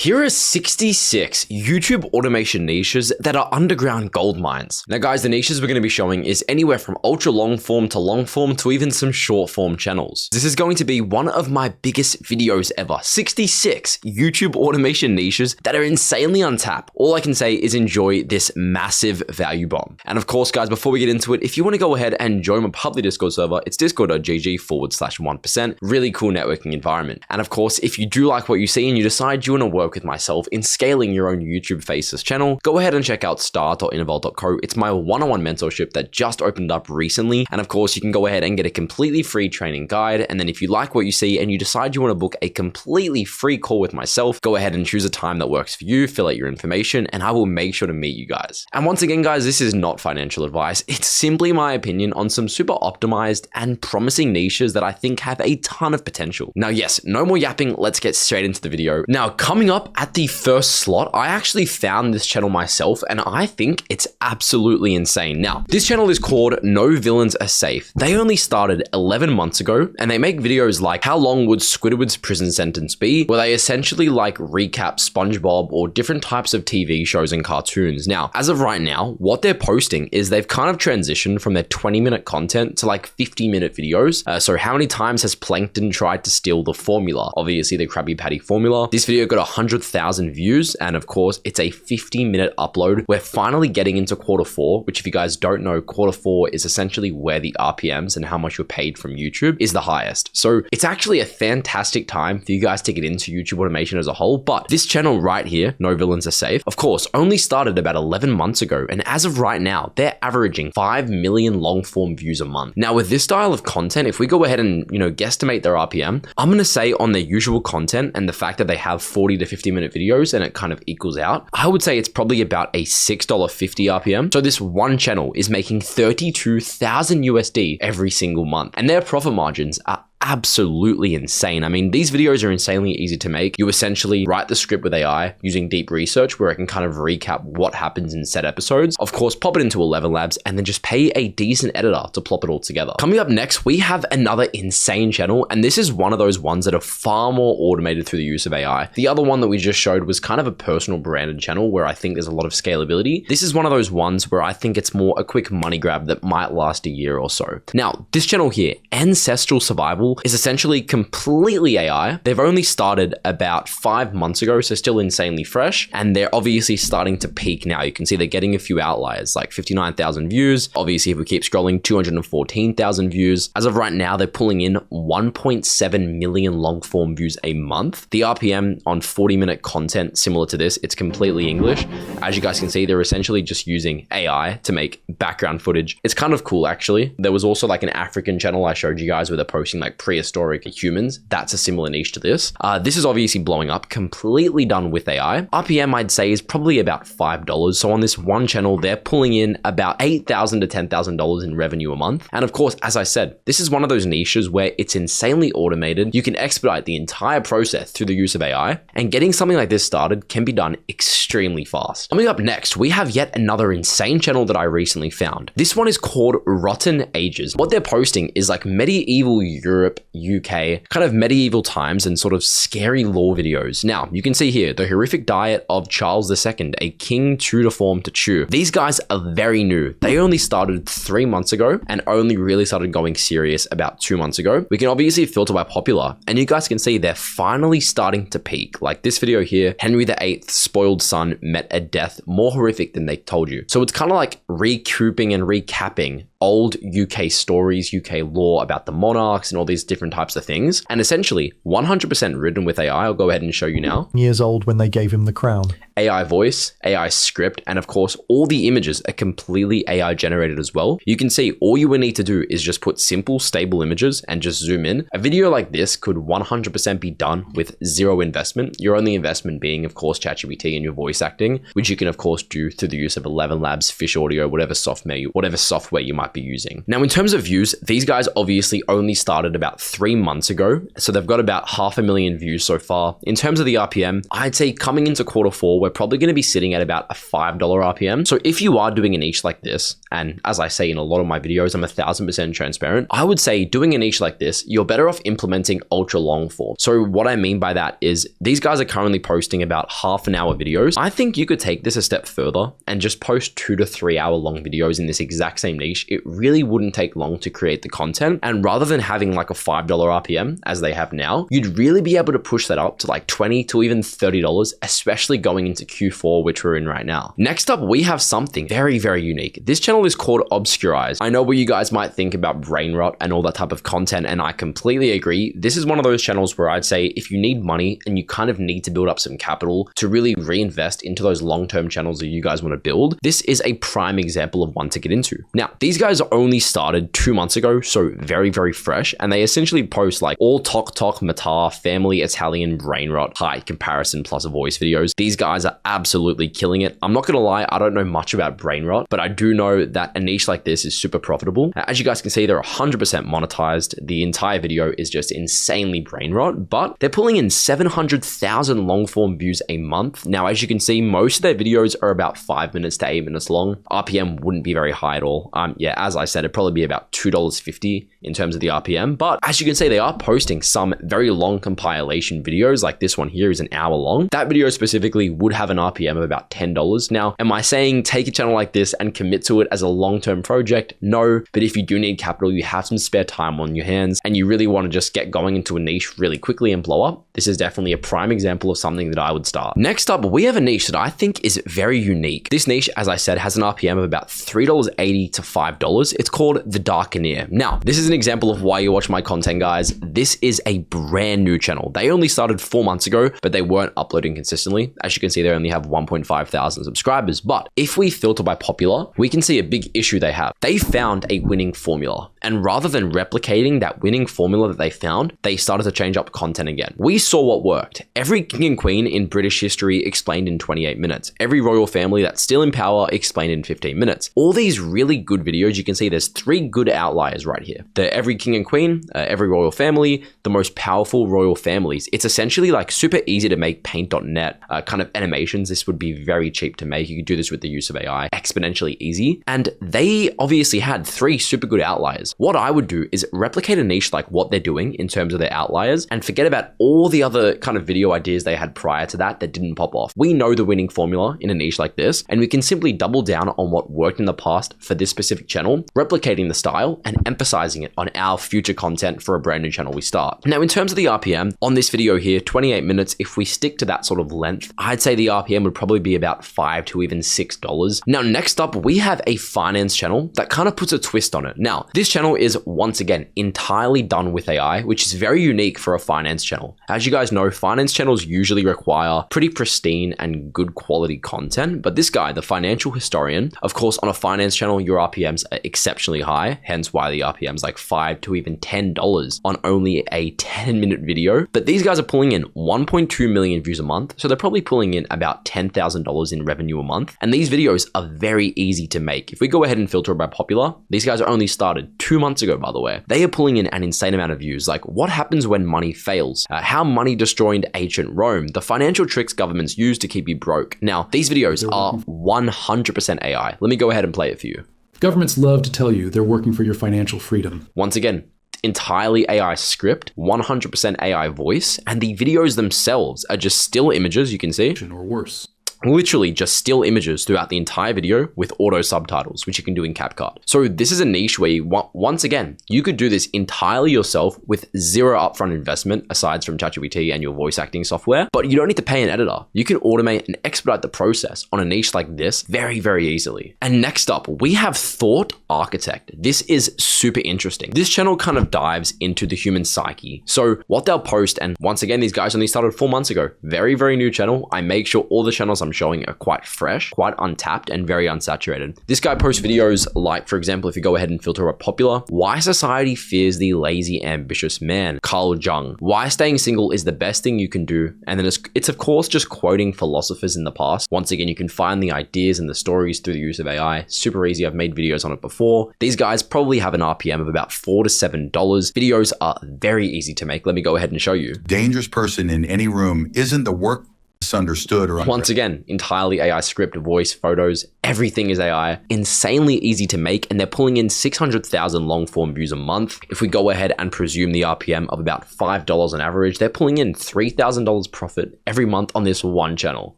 Here are 66 YouTube automation niches that are underground gold mines. Now guys, the niches we're going to be showing is anywhere from ultra long form to even some short form channels. This is going to be one of my biggest videos ever. 66 YouTube automation niches that are insanely untapped. All I can say is enjoy this massive value bomb. And of course guys, before we get into it, if you want to go ahead and join my public Discord server, it's discord.gg/1%. Really cool networking environment. And of course, if you do like what you see and you decide you want to work with myself in scaling your own YouTube Faces channel, go ahead and check out start.innovault.co. It's my one-on-one mentorship that just opened up recently. And of course, you can go ahead and get a completely free training guide. And then if you like what you see and you decide you want to book a completely free call with myself, go ahead and choose a time that works for you, fill out your information, and I will make sure to meet you guys. And once again, guys, this is not financial advice. It's simply my opinion on some super optimized and promising niches that I think have a ton of potential. Now, yes, no more yapping. Let's get straight into the video. Now, coming up at the first slot, I actually found this channel myself and I think it's absolutely insane. Now, this channel is called No Villains Are Safe. They only started 11 months ago and they make videos like how long would Squidward's prison sentence be, where they essentially like recap SpongeBob or different types of TV shows and cartoons. Now, as of right now, what they're posting is they've kind of transitioned from their 20-minute content to like 50-minute videos. So how many times has Plankton tried to steal the formula? Obviously the Krabby Patty formula. This video got 100,000 views, and of course it's a 50-minute upload. We're finally getting into Q4, which if you guys don't know, Q4 is essentially where the RPMs and how much you're paid from YouTube is the highest. So it's actually a fantastic time for you guys to get into YouTube automation as a whole. But this channel right here, No Villains Are Safe, of course, only started about 11 months ago. And as of right now, they're averaging 5 million long form views a month. Now with this style of content, if we go ahead and, guesstimate their RPM, I'm going to say on their usual content and the fact that they have 40 to 50 minute videos and it kind of equals out, I would say it's probably about a $6.50 RPM. So this one channel is making 32,000 USD every single month, and their profit margins are absolutely insane. I mean, these videos are insanely easy to make. You essentially write the script with AI using deep research where it can kind of recap what happens in set episodes. Of course, pop it into 11 Labs and then just pay a decent editor to plop it all together. Coming up next, we have another insane channel, and this is one of those ones that are far more automated through the use of AI. The other one that we just showed was kind of a personal branded channel where I think there's a lot of scalability. This is one of those ones where I think it's more a quick money grab that might last a year or so. Now, this channel here, Ancestral Survival, is essentially completely AI. They've only started about 5 months ago, so still insanely fresh, and they're obviously starting to peak now. You can see they're getting a few outliers, like 59,000 views. Obviously, if we keep scrolling, 214,000 views. As of right now, they're pulling in 1.7 million long form views a month. The RPM on 40-minute content similar to this, it's completely English. As you guys can see, they're essentially just using AI to make background footage. It's kind of cool, actually. There was also like an African channel I showed you guys where they're posting like Prehistoric humans. That's a similar niche to this. This is obviously blowing up, completely done with AI. RPM, I'd say, is probably about $5. So on this one channel, they're pulling in about $8,000 to $10,000 in revenue a month. And of course, as I said, this is one of those niches where it's insanely automated. You can expedite the entire process through the use of AI, and getting something like this started can be done extremely fast. Coming up next, we have yet another insane channel that I recently found. This one is called Rotten Ages. What they're posting is like medieval Europe, UK, kind of medieval times and sort of scary lore videos. Now, you can see here, the horrific diet of Charles II, a king true to form to chew. These guys are very new. They only started 3 months ago and only really started going serious about 2 months ago. We can obviously filter by popular, and you guys can see they're finally starting to peak. Like this video here, Henry VIII's spoiled son met a death more horrific than they told you. So it's kind of like recouping and recapping old UK stories, UK lore about the monarchs and all these different types of things. And essentially 100% written with AI. I'll go ahead and show you now. Years old when they gave him the crown. AI voice, AI script, and of course, all the images are completely AI generated as well. You can see all you will need to do is just put simple, stable images and just zoom in. A video like this could 100% be done with zero investment. Your only investment being, of course, ChatGPT and your voice acting, which you can, of course, do through the use of 11 Labs, Fish Audio, whatever software you might might be using. Now, in terms of views, these guys obviously only started about 3 months ago, so they've got about 500,000 views so far. In terms of the RPM, I'd say coming into Q4, we're probably going to be sitting at about a $5 RPM. So if you are doing a niche like this, and as I say in a lot of my videos, I'm 1000% transparent, I would say doing a niche like this, you're better off implementing ultra long form. So what I mean by that is these guys are currently posting about half-an-hour videos. I think you could take this a step further and just post 2 to 3 hour long videos in this exact same niche. It really wouldn't take long to create the content. And rather than having like a $5 RPM as they have now, you'd really be able to push that up to like $20 to even $30, especially going into Q4, which we're in right now. Next up, we have something very, very unique. This channel is called Obscurize. I know what you guys might think about brain rot and all that type of content, and I completely agree. This is one of those channels where I'd say if you need money and you kind of need to build up some capital to really reinvest into those long-term channels that you guys want to build, this is a prime example of one to get into. Now, these guys only started 2 months ago, so very, very fresh, and they essentially post like all tok, matar, family, Italian, brain rot, height, comparison, plus voice videos. These guys are absolutely killing it. I'm not gonna lie, I don't know much about brain rot, but I do know that a niche like this is super profitable. As you guys can see, they're 100% monetized. The entire video is just insanely brain rot, but they're pulling in 700,000 long form views a month. Now, as you can see, most of their videos are about 5 minutes to 8 minutes long. RPM wouldn't be very high at all. Yeah, as I said, it'd probably be about $2.50 in terms of the RPM, but as you can see, they are posting some very long compilation videos. Like this one here is an hour long. That video specifically would have an RPM of about $10. Now, am I saying take a channel like this and commit to it as a long-term project? No, but if you do need capital, you have some spare time on your hands, and you really want to just get going into a niche really quickly and blow up, this is definitely a prime example of something that I would start. Next up, we have a niche that I think is very unique. This niche, as I said, has an RPM of about $3.80 to $5. It's called The Darkeneer. Now, this is an example of why you watch my content, guys. This is a brand new channel. They only started 4 months ago, but they weren't uploading consistently. As you can see, they only have 1.5 thousand subscribers. But if we filter by popular, we can see a big issue they have. They found a winning formula, and rather than replicating that winning formula that they found, they started to change up content again. We saw what worked. Every king and queen in British history explained in 28 minutes. Every royal family that's still in power explained in 15 minutes. All these really good videos, you can see there's 3 good outliers right here. The every king and queen, every royal family, the most powerful royal families. It's essentially like super easy to make paint.net kind of animations. This would be very cheap to make. You could do this with the use of AI, exponentially easy. And they obviously had 3 super good outliers. What I would do is replicate a niche like what they're doing in terms of their outliers and forget about all the other kind of video ideas they had prior to that didn't pop off. We know the winning formula in a niche like this, and we can simply double down on what worked in the past for this specific channel, replicating the style and emphasizing it on our future content for a brand new channel we start. Now, in terms of the RPM on this video here, 28 minutes, if we stick to that sort of length, I'd say the RPM would probably be about $5 to even $6. Now, next up, we have a finance channel that kind of puts a twist on it. Now, this channel is once again entirely done with AI, which is very unique for a finance channel. As you guys know, finance channels usually require pretty pristine and good quality content, but this guy, the financial historian, of course, on a finance channel, your RPMs are exceptionally high, hence why the RPM's like $5 to even $10 on only a 10-minute video. But these guys are pulling in 1.2 million views a month, so they're probably pulling in about $10,000 in revenue a month. And these videos are very easy to make. If we go ahead and filter by popular, these guys are only started 2 months ago, by the way. They are pulling in an insane amount of views, like what happens when money fails, how money destroyed ancient Rome, the financial tricks governments use to keep you broke. Now, these videos are 100% AI. Let me go ahead and play it for you. Governments love to tell you they're working for your financial freedom. Once again, entirely AI script, 100% AI voice, and the videos themselves are just still images, you can see. Or worse. Literally just still images throughout the entire video with auto subtitles, which you can do in CapCut. So this is a niche where you once again, you could do this entirely yourself with zero upfront investment aside from ChatGPT and your voice acting software, but you don't need to pay an editor. You can automate and expedite the process on a niche like this very, very easily. And next up, we have Thought Architect. This is super interesting. This channel kind of dives into the human psyche. So what they'll post, and once again, these guys only started 4 months ago. Very, very new channel. I make sure all the channels I'm I'm showing are quite fresh, quite untapped, and very unsaturated. This guy posts videos like, for example, if you go ahead and filter a popular, why society fears the lazy, ambitious man, Carl Jung, why staying single is the best thing you can do. And then it's of course just quoting philosophers in the past. Once again, you can find the ideas and the stories through the use of AI. Super easy. I've made videos on it before. These guys probably have an RPM of about $4 to $7. Videos are very easy to make. Let me go ahead and show you. Dangerous person in any room isn't the work misunderstood or once again, entirely AI script, voice, photos, everything is AI, insanely easy to make, and they're pulling in 600,000 long form views a month. If we go ahead and presume the RPM of about $5 on average, they're pulling in $3,000 profit every month on this one channel.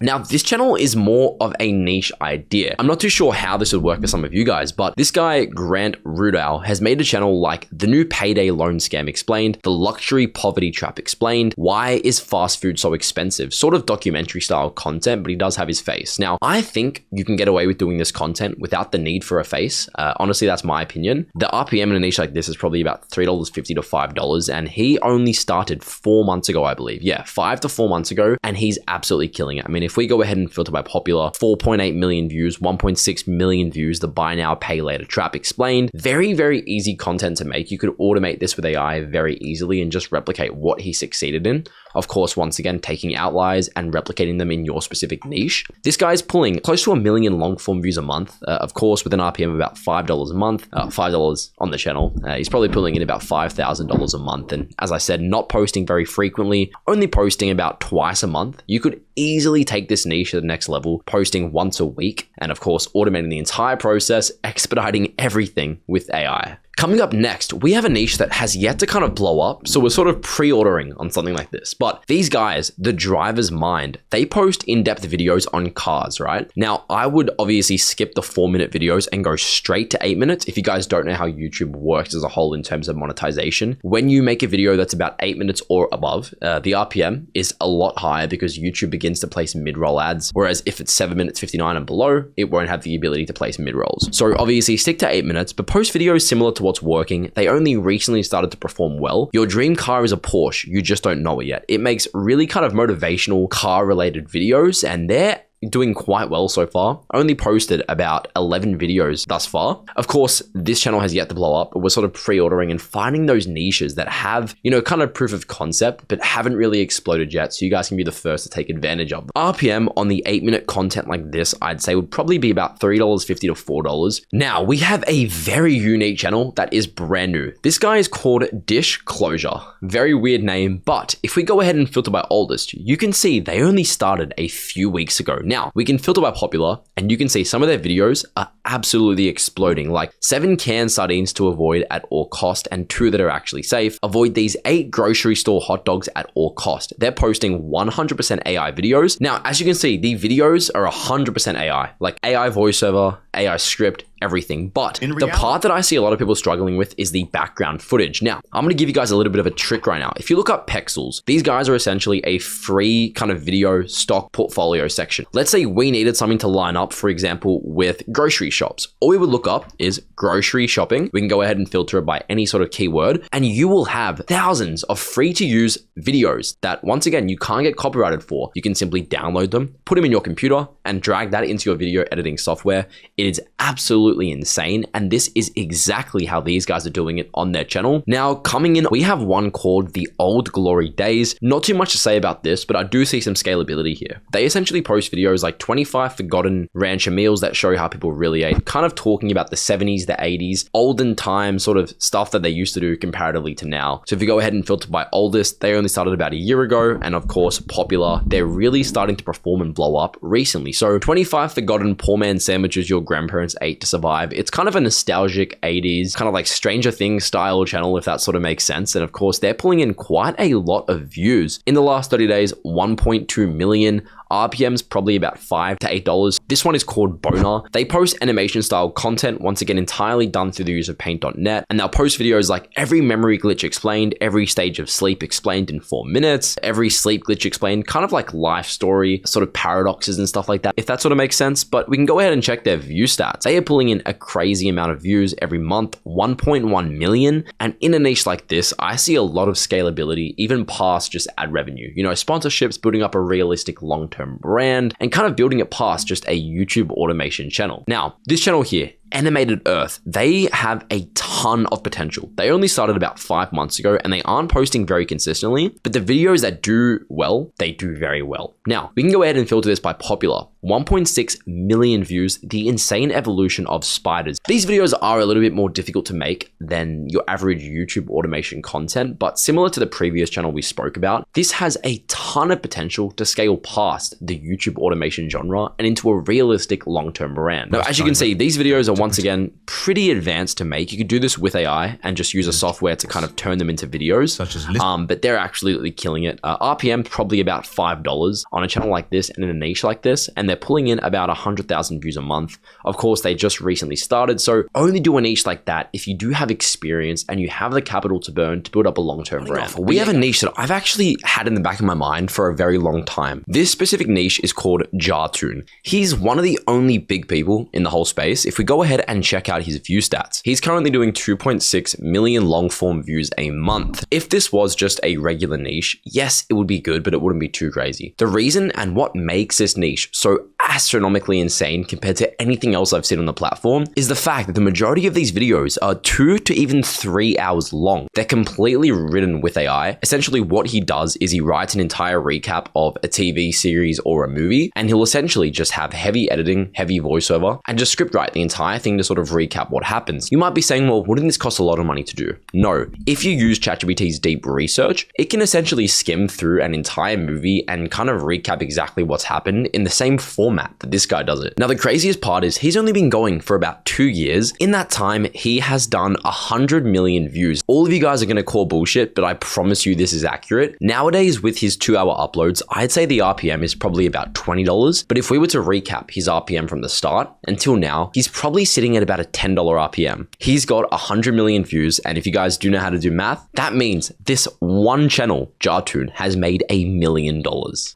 Now, this channel is more of a niche idea. I'm not too sure how this would work for some of you guys, but this guy, Grant Rudow, has made a channel like the new payday loan scam explained, the luxury poverty trap explained, why is fast food so expensive, sort of documentary style content, but he does have his face. Now, I think you can get away with doing this content without the need for a face. Honestly, that's my opinion. The RPM in a niche like this is probably about $3.50 to $5, and he only started 4 months ago, I believe. Yeah, 5 to 4 months ago, and he's absolutely killing it. I mean, if we go ahead and filter by popular, 4.8 million views, 1.6 million views, the buy now, pay later trap explained. Very, very easy content to make. You could automate this with AI very easily and just replicate what he succeeded in. Of course, once again, taking outliers and replicating them in your specific niche. This guy's pulling close to 1 million long form views a month, of course, with an RPM of about $5 a month, $5 on the channel. He's probably pulling in about $5,000 a month. And as I said, not posting very frequently, only posting about twice a month. You could easily take this niche to the next level, posting once a week, and of course, automating the entire process, expediting everything with AI. Coming up next, we have a niche that has yet to kind of blow up, so we're sort of pre-ordering on something like this. But these guys, the Driver's Mind, they post in-depth videos on cars, right? Now, I would obviously skip the 4-minute videos and go straight to 8 minutes. If you guys don't know how YouTube works as a whole in terms of monetization, when you make a video that's about 8 minutes or above, the RPM is a lot higher because YouTube begins to place mid-roll ads. Whereas if it's 7 minutes 59 and below, it won't have the ability to place mid-rolls. So obviously stick to 8 minutes, but post videos similar to what's working. They only recently started to perform well. Your dream car is a Porsche. You just don't know it yet. It makes really kind of motivational car related videos, and they're doing quite well so far. Only posted about 11 videos thus far. Of course, this channel has yet to blow up, but we're sort of pre-ordering and finding those niches that have, you know, kind of proof of concept, but haven't really exploded yet. So you guys can be the first to take advantage of them. RPM on the 8-minute content like this, I'd say would probably be about $3.50 to $4. Now we have a very unique channel that is brand new. This guy is called Dish Closure. Very weird name, but if we go ahead and filter by oldest, you can see they only started a few weeks ago. Now, we can filter by popular, and you can see some of their videos are absolutely exploding, like 7 canned sardines to avoid at all cost and 2 that are actually safe. Avoid these 8 grocery store hot dogs at all cost. They're posting 100% AI videos. Now, as you can see, the videos are 100% AI, like AI voiceover, AI script, everything. But the part that I see a lot of people struggling with is the background footage. Now, I'm going to give you guys a little bit of a trick right now. If you look up Pexels, these guys are essentially a free kind of video stock portfolio section. Let's say we needed something to line up, for example, with grocery shops. All we would look up is grocery shopping. We can go ahead and filter it by any sort of keyword, and you will have thousands of free to use videos that, once again, you can't get copyrighted for. You can simply download them, put them in your computer, and drag that into your video editing software. It is absolutely insane, and this is exactly how these guys are doing it on their channel. Now, coming in, we have one called The Old Glory Days. Not too much to say about this, but I do see some scalability here. They essentially post videos like 25 forgotten rancher meals that show how people really ate, kind of talking about the 70s, the 80s, olden time sort of stuff that they used to do comparatively to now. So if you go ahead and filter by oldest, they only started about a year ago, and of course, popular, they're really starting to perform and blow up recently. So 25 forgotten poor man sandwiches your grandparents ate to survive. It's kind of a nostalgic 80s, kind of like Stranger Things style channel, if that sort of makes sense. And of course, they're pulling in quite a lot of views. In the last 30 days, 1.2 million. RPM's probably about $5 to $8. This one is called Boner. They post animation style content, once again, entirely done through the use of paint.net. And they'll post videos like every memory glitch explained, every stage of sleep explained in 4 minutes, every sleep glitch explained, kind of like life story, sort of paradoxes and stuff like that, if that sort of makes sense. But we can go ahead and check their view stats. They are pulling in a crazy amount of views every month, 1.1 million. And in a niche like this, I see a lot of scalability, even past just ad revenue. You know, sponsorships, building up a realistic long-term long-term brand, and kind of building it past just a YouTube automation channel. Now, this channel here, Animated Earth, they have a ton of potential. They only started about 5 months ago and they aren't posting very consistently, but the videos that do well, they do very well. Now, we can go ahead and filter this by popular. 1.6 million views, the insane evolution of spiders. These videos are a little bit more difficult to make than your average YouTube automation content, but similar to the previous channel we spoke about, this has a ton of potential to scale past the YouTube automation genre and into a realistic long-term brand. Now, as you can see, these videos are once again pretty advanced to make. You could do this with AI and just use a software to kind of turn them into videos, Such as but they're absolutely killing it. RPM probably about $5 on a channel like this and in a niche like this, and they're pulling in about 100,000 views a month. Of course, they just recently started, so only do a niche like that if you do have experience and you have the capital to burn to build up a long-term brand. We have a niche that I've actually had in the back of my mind for a very long time. This specific niche is called Jartoon. He's one of the only big people in the whole space. If we go ahead and check out his view stats, he's currently doing 2.6 million long-form views a month. If this was just a regular niche, yes, it would be good, but it wouldn't be too crazy. The reason and what makes this niche so astronomically insane compared to anything else I've seen on the platform is the fact that the majority of these videos are 2 to even 3 hours long. They're completely written with AI. Essentially, what he does is he writes an entire recap of a TV series or a movie, and he'll essentially just have heavy editing, heavy voiceover, and just script write the entire thing to sort of recap what happens. You might be saying, well, wouldn't this cost a lot of money to do? No. If you use ChatGPT's deep research, it can essentially skim through an entire movie and kind of recap exactly what's happened in the same format that this guy does it. Now, the craziest part is he's only been going for about 2 years. In that time, he has done 100 million views. All of you guys are going to call bullshit, but I promise you this is accurate. Nowadays, with his 2-hour uploads, I'd say the RPM is probably about $20. But if we were to recap his RPM from the start until now, he's probably sitting at about a $10 RPM. He's got 100 million views, and if you guys do know how to do math, that means this one channel, Jartoon, has made $1 million.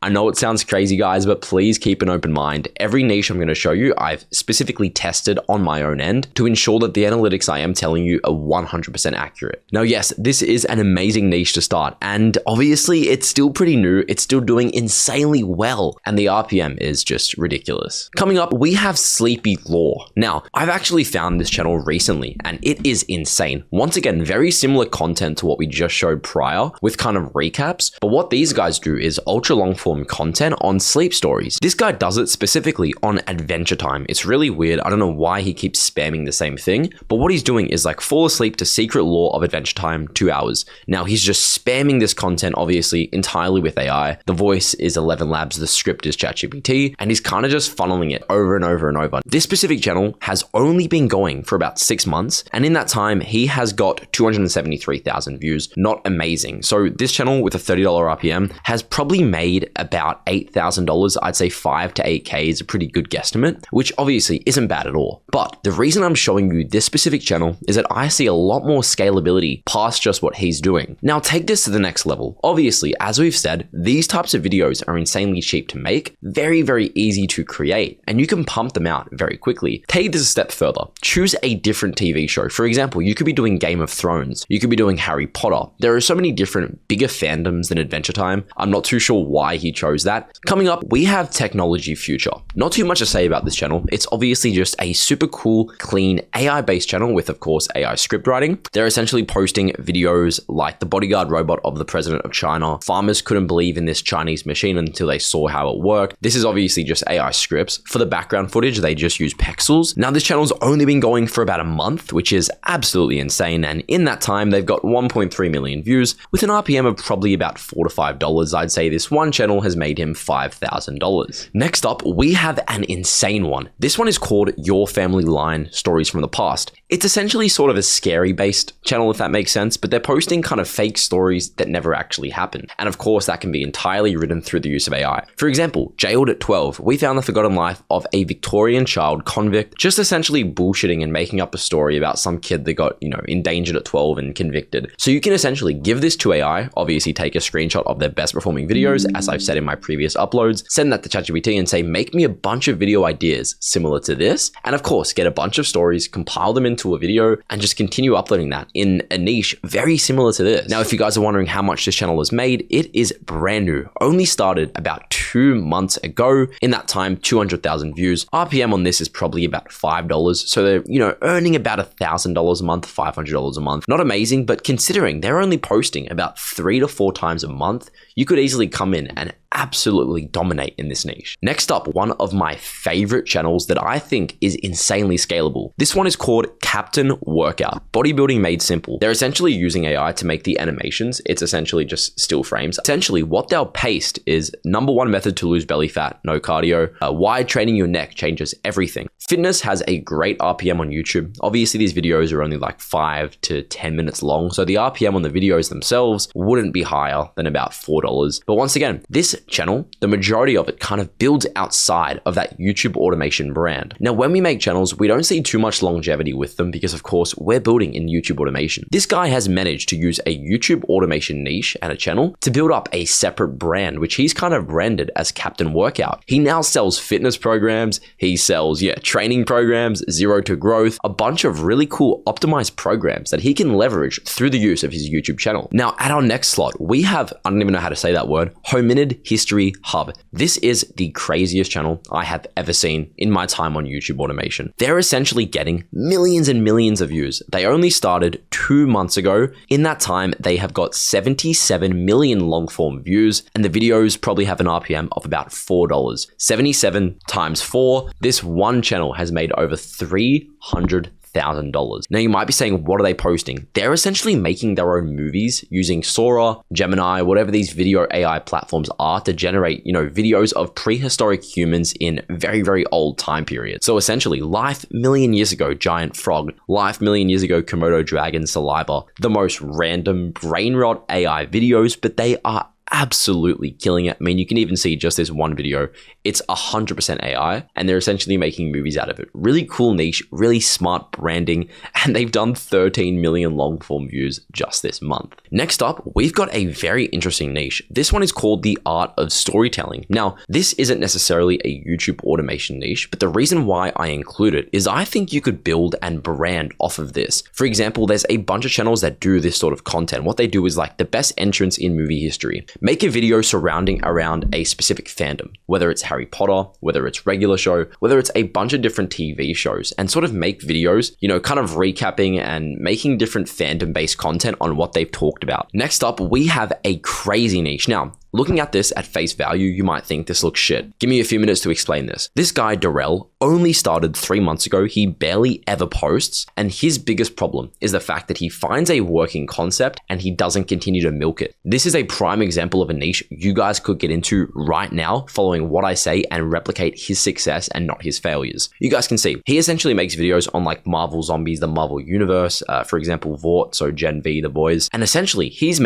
I know it sounds crazy, guys, but please keep an open mind. Every niche I'm going to show you, I've specifically tested on my own end to ensure that the analytics I am telling you are 100% accurate. Now, yes, this is an amazing niche to start, and obviously it's still pretty new. It's still doing insanely well, and the RPM is just ridiculous. Coming up, we have Sleepy Lore. Now, I've actually found this channel recently, and it is insane. Once again, very similar content to what we just showed prior with kind of recaps, but what these guys do is ultra long form content on sleep stories. This guy does it specifically on Adventure Time. It's really weird. I don't know why he keeps spamming the same thing, but what he's doing is like fall asleep to Secret Lore of Adventure Time, 2 hours. Now, he's just spamming this content, obviously entirely with AI. The voice is 11 Labs, the script is ChatGPT, and he's kind of just funneling it over and over and over. This specific channel has only been going for about 6 months, and in that time, he has got 273,000 views. Not amazing. So this channel with a $30 RPM has probably made about $8,000. I'd say 5 to 8K is a pretty good guesstimate, which obviously isn't bad at all. But the reason I'm showing you this specific channel is that I see a lot more scalability past just what he's doing. Now, take this to the next level. Obviously, as we've said, these types of videos are insanely cheap to make, very, very easy to create, and you can pump them out very quickly. Take this a step further. Choose a different TV show. For example, you could be doing Game of Thrones. You could be doing Harry Potter. There are so many different bigger fandoms than Adventure Time. I'm not too sure why he chose that. Coming up, we have Technology Future. Not too much to say about this channel. It's obviously just a super cool, clean, AI-based channel with, of course, AI script writing. They're essentially posting videos like the bodyguard robot of the president of China. Farmers couldn't believe in this Chinese machine until they saw how it worked. This is obviously just AI scripts. For the background footage, they just use pixels. Now, this channel's only been going for about a month, which is absolutely insane. And in that time, they've got 1.3 million views with an RPM of probably about $4 to $5. I'd say this one channel has made him $5,000. Next up, we have an insane one. This one is called Your Family Line Stories from the Past. It's essentially sort of a scary based channel, if that makes sense, but they're posting kind of fake stories that never actually happened. And of course, that can be entirely written through the use of AI. For example, Jailed at 12, we found the forgotten life of a Victorian child convict, just essentially bullshitting and making up a story about some kid that got, endangered at 12 and convicted. So you can essentially give this to AI, obviously take a screenshot of their best performing videos, as I've said in my previous uploads, send that to ChatGPT and say, make me a bunch of video ideas similar to this, and of course, get a bunch of stories, compile them into a video, and just continue uploading that in a niche very similar to this. Now, if you guys are wondering how much this channel has made, it is brand new. Only started about 2 months ago. In that time, 200,000 views. RPM on this is probably about $5. So they're, earning about $1,000 a month, $500 a month. Not amazing, but considering they're only posting about 3 to 4 times a month, you could easily come in and absolutely dominate in this niche. Next up, one of my favorite channels that I think is insanely scalable. This one is called Captain Workout, bodybuilding made simple. They're essentially using AI to make the animations. It's essentially just still frames. Essentially, what they'll paste is #1 method to lose belly fat, no cardio. Why training your neck changes everything. Fitness has a great RPM on YouTube. Obviously, these videos are only like 5 to 10 minutes long, so the RPM on the videos themselves wouldn't be higher than about $4. But once again, this channel, the majority of it kind of builds outside of that YouTube automation brand. Now, when we make channels, we don't see too much longevity with them because, of course, we're building in YouTube automation. This guy has managed to use a YouTube automation niche and a channel to build up a separate brand, which he's kind of branded as Captain Workout. He now sells fitness programs. He sells, training programs, zero to growth, a bunch of really cool optimized programs that he can leverage through the use of his YouTube channel. Now, at our next slot, we have, I don't even know how to say that word, Hominid History Hub. This is the craziest channel I have ever seen in my time on YouTube automation. They're essentially getting millions and millions of views. They only started 2 months ago. In that time, they have got 77 million long form views, and the videos probably have an RPM of about $4. 77 times 4. This one channel has made over $300,000. Now, you might be saying, what are they posting? They're essentially making their own movies using Sora, Gemini, whatever these video AI platforms are to generate, videos of prehistoric humans in very, very old time periods. So essentially, life million years ago, giant frog, life million years ago, Komodo dragon saliva, the most random brain rot AI videos, but they are absolutely killing it. I mean, you can even see just this one video, it's 100% AI, and they're essentially making movies out of it. Really cool niche, really smart branding, and they've done 13 million long form views just this month. Next up, we've got a very interesting niche. This one is called the art of storytelling. Now, this isn't necessarily a YouTube automation niche, but the reason why I include it is I think you could build and brand off of this. For example, there's a bunch of channels that do this sort of content. What they do is like the best entrance in movie history. Make a video surrounding around a specific fandom, whether it's Harry Potter, whether it's regular show, whether it's a bunch of different TV shows, and sort of make videos, kind of recapping and making different fandom-based content on what they've talked about. Next up, we have a crazy niche. Now, looking at this at face value, you might think this looks shit. Give me a few minutes to explain this. This guy, Darrell, only started 3 months ago. He barely ever posts, and his biggest problem is the fact that he finds a working concept and he doesn't continue to milk it. This is a prime example of a niche you guys could get into right now, following what I say and replicate his success and not his failures. You guys can see, he essentially makes videos on like Marvel Zombies, the Marvel Universe, for example, Vought, so Gen V, The Boys, and essentially he's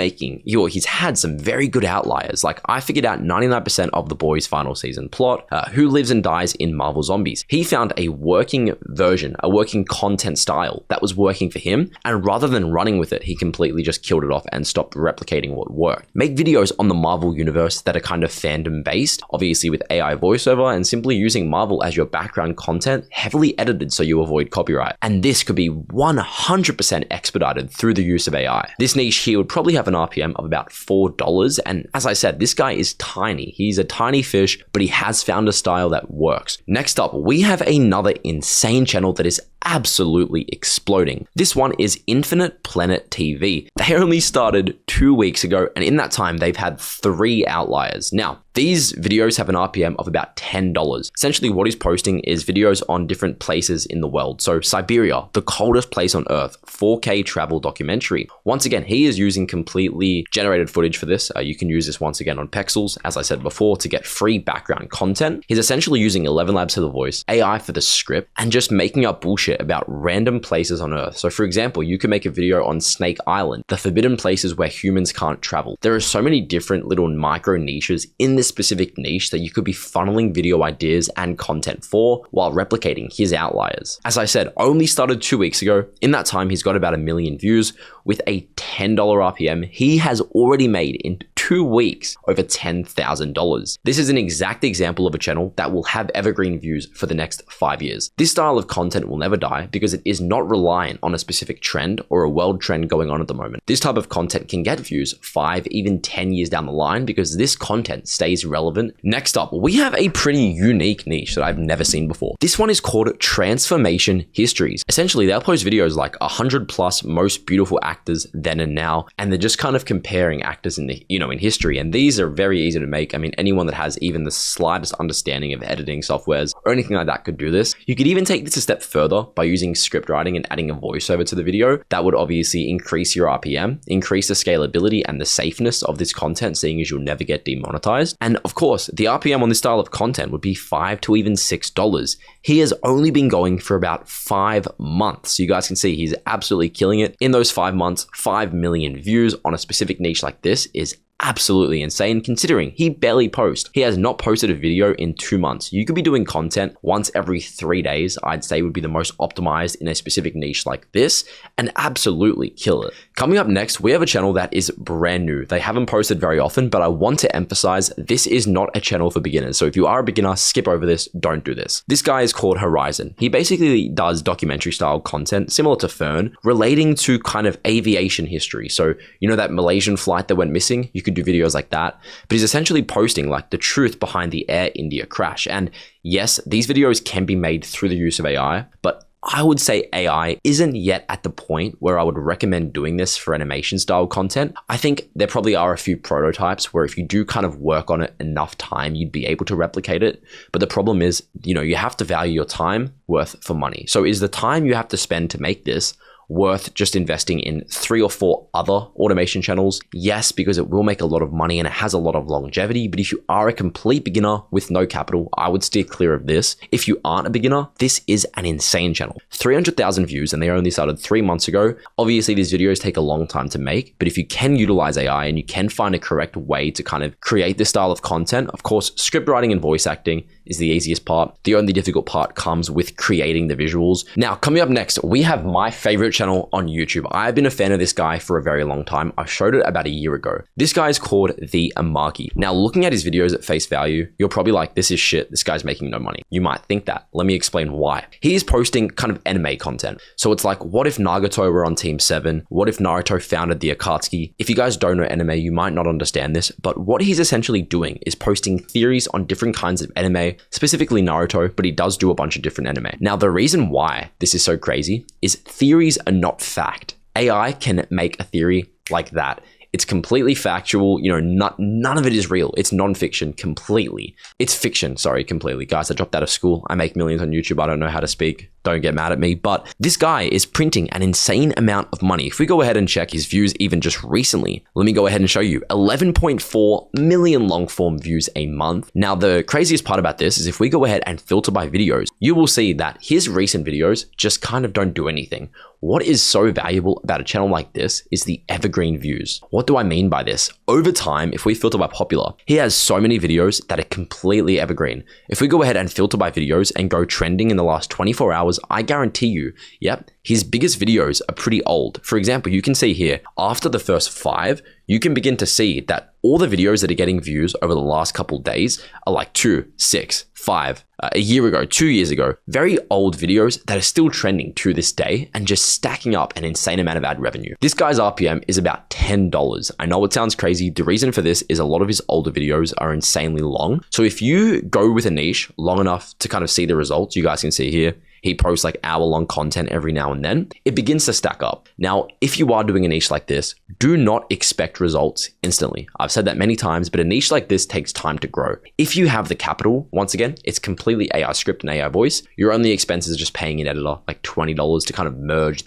had some very good outliers. Like, I figured out 99% of The Boys' final season plot, who lives and dies in Marvel Zombies. He found a working version, a working content style that was working for him, and rather than running with it, he completely just killed it off and stopped replicating what worked. Make videos on the Marvel universe that are kind of fandom based, obviously with AI voiceover, and simply using Marvel as your background content, heavily edited so you avoid copyright. And this could be 100% expedited through the use of AI. This niche here would probably have an RPM of about $4, and as I said, this guy is tiny. He's a tiny fish, but he has found a style that works. Next up, we have another insane channel that is absolutely exploding. This one is Infinite Planet TV. They only started 2 weeks ago, and in that time, they've had 3 outliers. Now, these videos have an RPM of about $10. Essentially, what he's posting is videos on different places in the world. So Siberia, the coldest place on Earth, 4K travel documentary. Once again, he is using completely generated footage for this. You can use this once again on Pexels, as I said before, to get free background content. He's essentially using 11 Labs for the voice, AI for the script, and just making up bullshit about random places on Earth. So for example, you can make a video on Snake Island, the forbidden places where humans can't travel. There are so many different little micro niches in this specific niche that you could be funneling video ideas and content for while replicating his outliers. As I said, only started 2 weeks ago. In that time, he's got about 1 million views with a $10 RPM. He has already made in 2 2 weeks over $10,000. This is an exact example of a channel that will have evergreen views for the next 5 years. This style of content will never die because it is not reliant on a specific trend or a world trend going on at the moment. This type of content can get views 5, even 10 years down the line because this content stays relevant. Next up, we have a pretty unique niche that I've never seen before. This one is called transformation histories. Essentially, they'll post videos like 100 plus most beautiful actors then and now, and they're just kind of comparing actors in the, in history. And these are very easy to make. I mean, anyone that has even the slightest understanding of editing softwares or anything like that could do this. You could even take this a step further by using script writing and adding a voiceover to the video. That would obviously increase your RPM, increase the scalability and the safeness of this content, seeing as you'll never get demonetized. And of course, the RPM on this style of content would be $5 to even $6. He has only been going for about 5 months. So you guys can see he's absolutely killing it. In those 5 months, 5 million views on a specific niche like this is absolutely insane considering he barely posts. He has not posted a video in 2 months. You could be doing content once every 3 days, I'd say would be the most optimized in a specific niche like this, and absolutely kill it. Coming up next, we have a channel that is brand new. They haven't posted very often, but I want to emphasize this is not a channel for beginners. So if you are a beginner, skip over this, don't do this. This guy is called Horizon. He basically does documentary style content similar to Fern, relating to kind of aviation history. So that Malaysian flight that went missing, you could do videos like that, but he's essentially posting like the truth behind the Air India crash. And yes, these videos can be made through the use of AI, but I would say AI isn't yet at the point where I would recommend doing this for animation style content. I think there probably are a few prototypes where if you do kind of work on it enough time, you'd be able to replicate it. But the problem is, you have to value your time worth for money. So is the time you have to spend to make this worth just investing in 3 or 4 other automation channels? Yes, because it will make a lot of money and it has a lot of longevity. But if you are a complete beginner with no capital, I would steer clear of this. If you aren't a beginner, this is an insane channel. 300,000 views and they only started 3 months ago. Obviously, these videos take a long time to make, but if you can utilize AI and you can find a correct way to kind of create this style of content, of course, script writing and voice acting is the easiest part. The only difficult part comes with creating the visuals. Now, coming up next, we have my favorite channel on YouTube. I've been a fan of this guy for a very long time. I showed it about a year ago. This guy is called The Amagi. Now, looking at his videos at face value, you're probably like, this is shit. This guy's making no money. You might think that. Let me explain why. He is posting kind of anime content. So it's like, what if Nagato were on Team 7? What if Naruto founded the Akatsuki? If you guys don't know anime, you might not understand this, but what he's essentially doing is posting theories on different kinds of anime, specifically Naruto, but he does do a bunch of different anime. Now, the reason why this is so crazy is theories are not fact. AI can make a theory like that. It's completely factual, none of it is real. It's non-fiction completely. It's fiction, sorry, completely. Guys, I dropped out of school. I make millions on YouTube. I don't know how to speak. Don't get mad at me. But this guy is printing an insane amount of money. If we go ahead and check his views even just recently, let me go ahead and show you 11.4 million long form views a month. Now, the craziest part about this is if we go ahead and filter by videos, you will see that his recent videos just kind of don't do anything. What is so valuable about a channel like this is the evergreen views. What do I mean by this? Over time, if we filter by popular, he has so many videos that are completely evergreen. If we go ahead and filter by videos and go trending in the last 24 hours, I guarantee you, yep, his biggest videos are pretty old. For example, you can see here, after the first 5, you can begin to see that all the videos that are getting views over the last couple of days are like 2, 6, 5, a year ago, 2 years ago. Very old videos that are still trending to this day and just stacking up an insane amount of ad revenue. This guy's RPM is about $10. I know it sounds crazy. The reason for this is a lot of his older videos are insanely long. So if you go with a niche long enough to kind of see the results, you guys can see here, he posts like hour-long content every now and then. It begins to stack up. Now, if you are doing a niche like this, do not expect results instantly. I've said that many times, but a niche like this takes time to grow. If you have the capital, once again, it's completely AI script and AI voice. Your only expenses are just paying an editor like $20 to kind of merge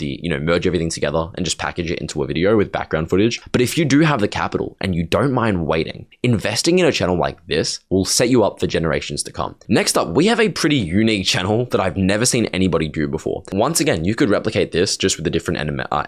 everything together and just package it into a video with background footage. But if you do have the capital and you don't mind waiting, investing in a channel like this will set you up for generations to come. Next up, we have a pretty unique channel that I've never seen anybody do before. Once again, you could replicate this just with a different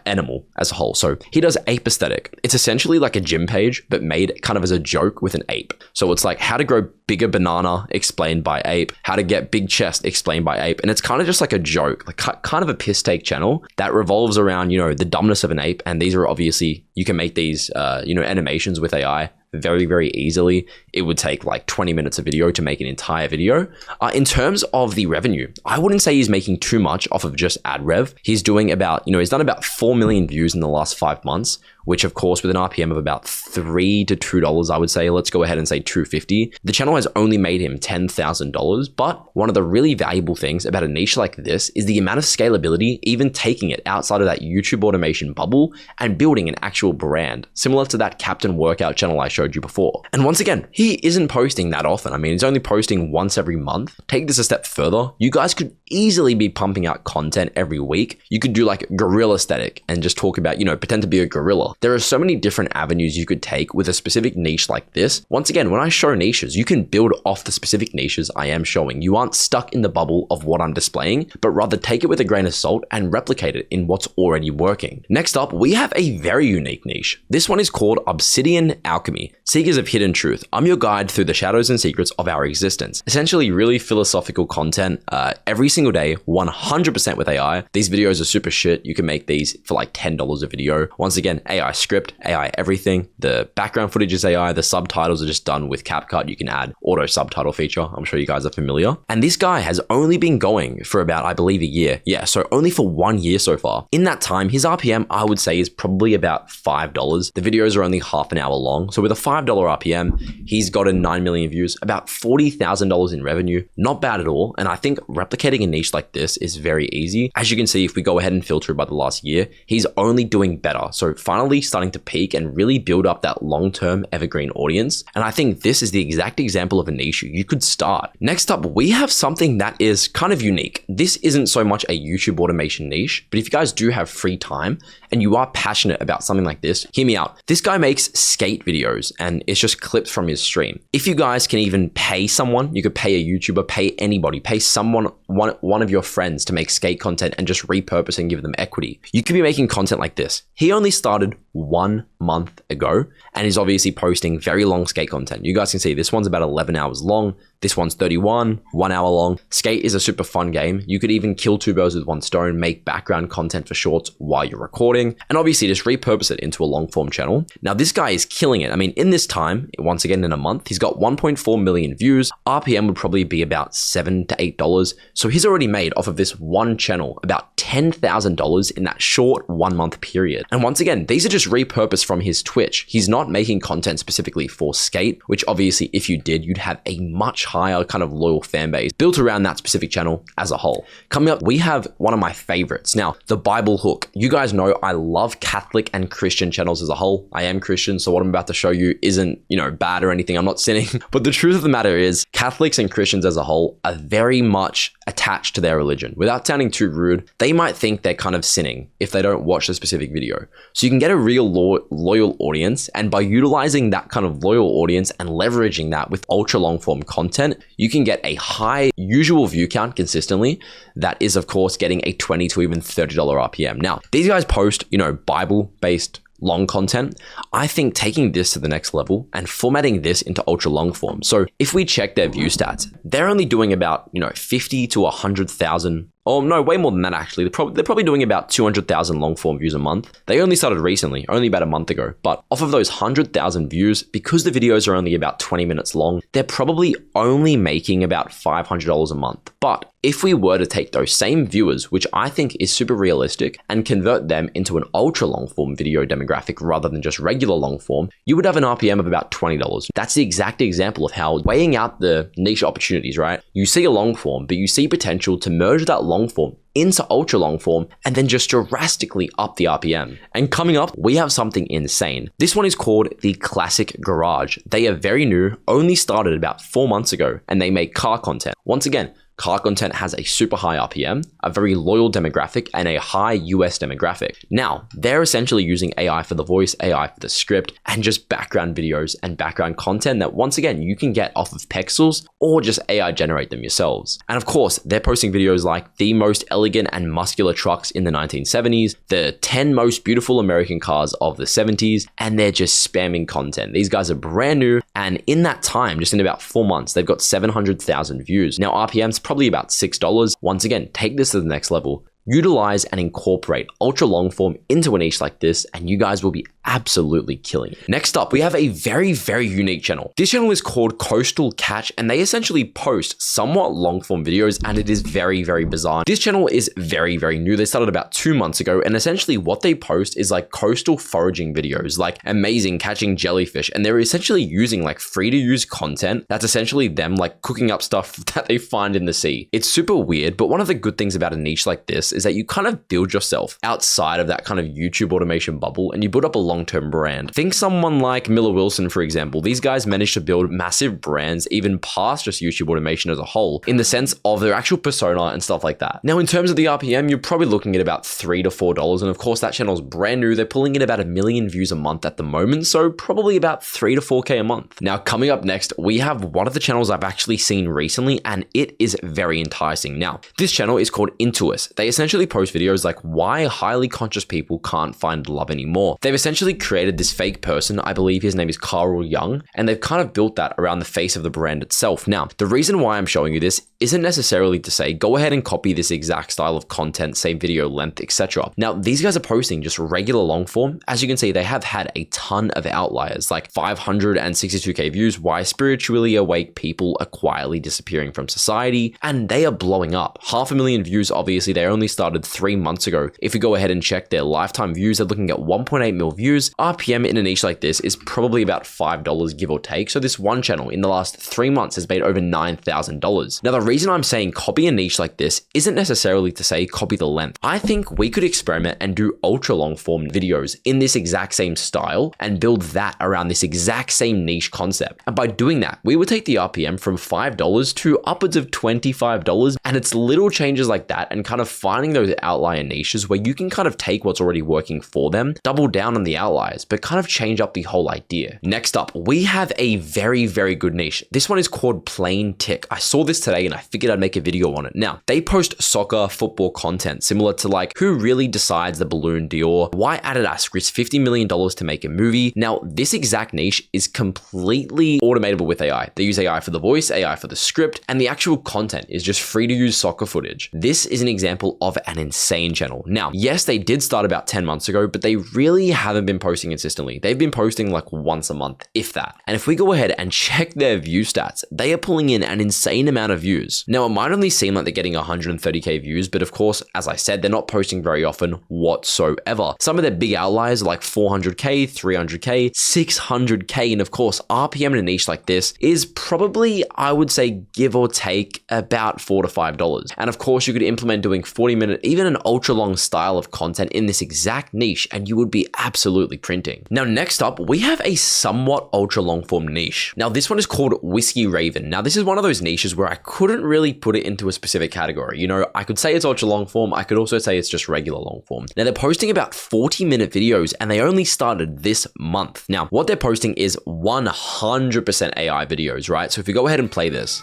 animal as a whole. So he does ape aesthetic. It's essentially like a gym page, but made kind of as a joke with an ape. So it's like how to grow bigger banana explained by ape, how to get big chest explained by ape. And it's kind of just like a joke, like kind of a piss take channel that revolves around, the dumbness of an ape. And these are obviously, you can make these, animations with AI very, very easily. It would take like 20 minutes of video to make an entire video. In terms of the revenue, I wouldn't say he's making too much off of just ad rev. He's doing about, he's done about 4 million views in the last 5 months, which of course with an RPM of about $3 to $2, I would say, let's go ahead and say $2.50. The channel has only made him $10,000, but one of the really valuable things about a niche like this is the amount of scalability, even taking it outside of that YouTube automation bubble and building an actual brand, similar to that Captain Workout channel I showed you before. And once again, he isn't posting that often. I mean, he's only posting once every month. Take this a step further, you guys could easily be pumping out content every week. You could do like gorilla aesthetic and just talk about, pretend to be a gorilla. There are so many different avenues you could take with a specific niche like this. Once again, when I show niches, you can build off the specific niches I am showing. You aren't stuck in the bubble of what I'm displaying, but rather take it with a grain of salt and replicate it in what's already working. Next up, we have a very unique niche. This one is called Obsidian Alchemy, Seekers of Hidden Truth. I'm your guide through the shadows and secrets of our existence. Essentially really philosophical content every single day, 100% with AI. These videos are super shit. You can make these for like $10 a video. Once again, AI script, AI everything. The background footage is AI. The subtitles are just done with CapCut. You can add auto subtitle feature. I'm sure you guys are familiar. And this guy has only been going for about, I believe, a year. Yeah, so only for 1 year so far. In that time, his RPM, I would say, is probably about $5. The videos are only half an hour long. So with a $5 RPM, he's gotten 9 million views, about $40,000 in revenue. Not bad at all. And I think replicating a niche like this is very easy. As you can see, if we go ahead and filter it by the last year, he's only doing better. So finally starting to peak and really build up that long-term evergreen audience. And I think this is the exact example of a niche you could start. Next up, we have something that is kind of unique. This isn't so much a YouTube automation niche, but if you guys do have free time and you are passionate about something like this, hear me out. This guy makes skate videos and it's just clips from his stream. If you guys can even pay someone, you could pay a YouTuber, pay anybody, pay someone, one of your friends to make skate content and just repurpose and give them equity. You could be making content like this. He only started 1 month ago and is obviously posting very long skate content. You guys can see this one's about 11 hours long. This one's 31, 1 hour long. Skate is a super fun game. You could even kill 2 birds with 1 stone, make background content for shorts while you're recording, and obviously just repurpose it into a long form channel. Now this guy is killing it. I mean, in this time, once again in a month, he's got 1.4 million views. RPM would probably be about $7 to $8. So he's already made off of this one channel about $10,000 in that short 1 month period. And once again, these are just repurposed from his Twitch. He's not making content specifically for skate, which obviously if you did, you'd have a much higher kind of loyal fan base built around that specific channel as a whole. Coming up, we have one of my favorites. Now, the Bible hook. You guys know I love Catholic and Christian channels as a whole. I am Christian, so what I'm about to show you isn't, bad or anything. I'm not sinning. But the truth of the matter is, Catholics and Christians as a whole are very much attached to their religion. Without sounding too rude, they might think they're kind of sinning if they don't watch the specific video. So you can get a real loyal audience, and by utilizing that kind of loyal audience and leveraging that with ultra long form content, you can get a high usual view count consistently. That is, of course, getting a $20 to even $30 RPM. Now, these guys post, Bible-based long content. I think taking this to the next level and formatting this into ultra long form. So if we check their view stats, they're only doing about, 50 to 100,000. Oh no, way more than that actually. They're probably doing about 200,000 long form views a month. They only started recently, only about a month ago. But off of those 100,000 views, because the videos are only about 20 minutes long, they're probably only making about $500 a month. But if we were to take those same viewers, which I think is super realistic, and convert them into an ultra long form video demographic rather than just regular long form, you would have an RPM of about $20. That's the exact example of how weighing out the niche opportunities, right? You see a long form, but you see potential to merge that long form into ultra long form and then just drastically up the RPM. And coming up, we have something insane. This one is called the Classic Garage. They are very new, only started about 4 months ago, and they make car content. Once again, car content has a super high RPM, a very loyal demographic, and a high US demographic. Now, they're essentially using AI for the voice, AI for the script, and just background videos and background content that, once again, you can get off of Pexels or just AI generate them yourselves. And of course, they're posting videos like the most elegant and muscular trucks in the 1970s, the 10 most beautiful American cars of the 70s, and they're just spamming content. These guys are brand new, and in that time, just in about 4 months, they've got 700,000 views. Now, RPM's probably about $6. Once again, take this to the next level. Utilize and incorporate ultra long form into a niche like this, and you guys will be absolutely killing it. Next up, we have a very, very unique channel. This channel is called Coastal Catch, and they essentially post somewhat long form videos, and it is very, very bizarre. This channel is very, very new. They started about 2 months ago, and essentially what they post is like coastal foraging videos, like amazing catching jellyfish, and they're essentially using like free to use content that's essentially them like cooking up stuff that they find in the sea. It's super weird, but one of the good things about a niche like this is that you kind of build yourself outside of that kind of YouTube automation bubble, and you build up a long-term brand. Think someone like Miller Wilson, for example. These guys managed to build massive brands even past just YouTube automation as a whole, in the sense of their actual persona and stuff like that. Now, in terms of the RPM, you're probably looking at about $3 to $4, and of course that channel's brand new. They're pulling in about 1 million views a month at the moment, so probably about 3 to 4K a month. Now, coming up next, we have one of the channels I've actually seen recently, and it is very enticing. Now, this channel is called Intuos. They essentially post videos like why highly conscious people can't find love anymore. They've essentially created this fake person. I believe his name is Carl Young, and they've kind of built that around the face of the brand itself. Now, the reason why I'm showing you this isn't necessarily to say go ahead and copy this exact style of content, say video length, etc. Now, these guys are posting just regular long form. As you can see, they have had a ton of outliers, like 562K views, why spiritually awake people are quietly disappearing from society, and they are blowing up. 500,000 views, obviously, they only started 3 months ago. If you go ahead and check their lifetime views, they're looking at 1.8 mil views. RPM in a niche like this is probably about $5, give or take. So this one channel in the last 3 months has made over $9,000. Now, the reason I'm saying copy a niche like this isn't necessarily to say copy the length. I think we could experiment and do ultra long form videos in this exact same style and build that around this exact same niche concept. And by doing that, we would take the RPM from $5 to upwards of $25. And it's little changes like that and kind of finding those outlier niches where you can kind of take what's already working for them, double down on the outliers, but kind of change up the whole idea. Next up, we have a very, very good niche. This one is called Plain Tick. I saw this today and I figured I'd make a video on it. Now, they post soccer, football content, similar to like who really decides the balloon Dior, why Adidas risked $50 million to make a movie. Now, this exact niche is completely automatable with AI. They use AI for the voice, AI for the script, and the actual content is just free to use soccer footage. This is an example of an insane channel. Now, yes, they did start about 10 months ago, but they really haven't been posting consistently. They've been posting like once a month, if that. And if we go ahead and check their view stats, they are pulling in an insane amount of views. Now, it might only seem like they're getting 130K views, but of course, as I said, they're not posting very often whatsoever. Some of their big outliers are like 400K, 300K, 600K, and of course, RPM in a niche like this is probably, I would say, give or take about $4 to $5. And of course, you could implement doing 40-minute, even an ultra long style of content in this exact niche, and you would be absolutely printing. Now, next up, we have a somewhat ultra long form niche. Now, this one is called Whiskey Raven. Now, this is one of those niches where I couldn't really put it into a specific category. You know, I could say it's ultra long form. I could also say it's just regular long form. Now, they're posting about 40-minute videos, and they only started this month. Now, what they're posting is 100% AI videos, right? So if you go ahead and play this,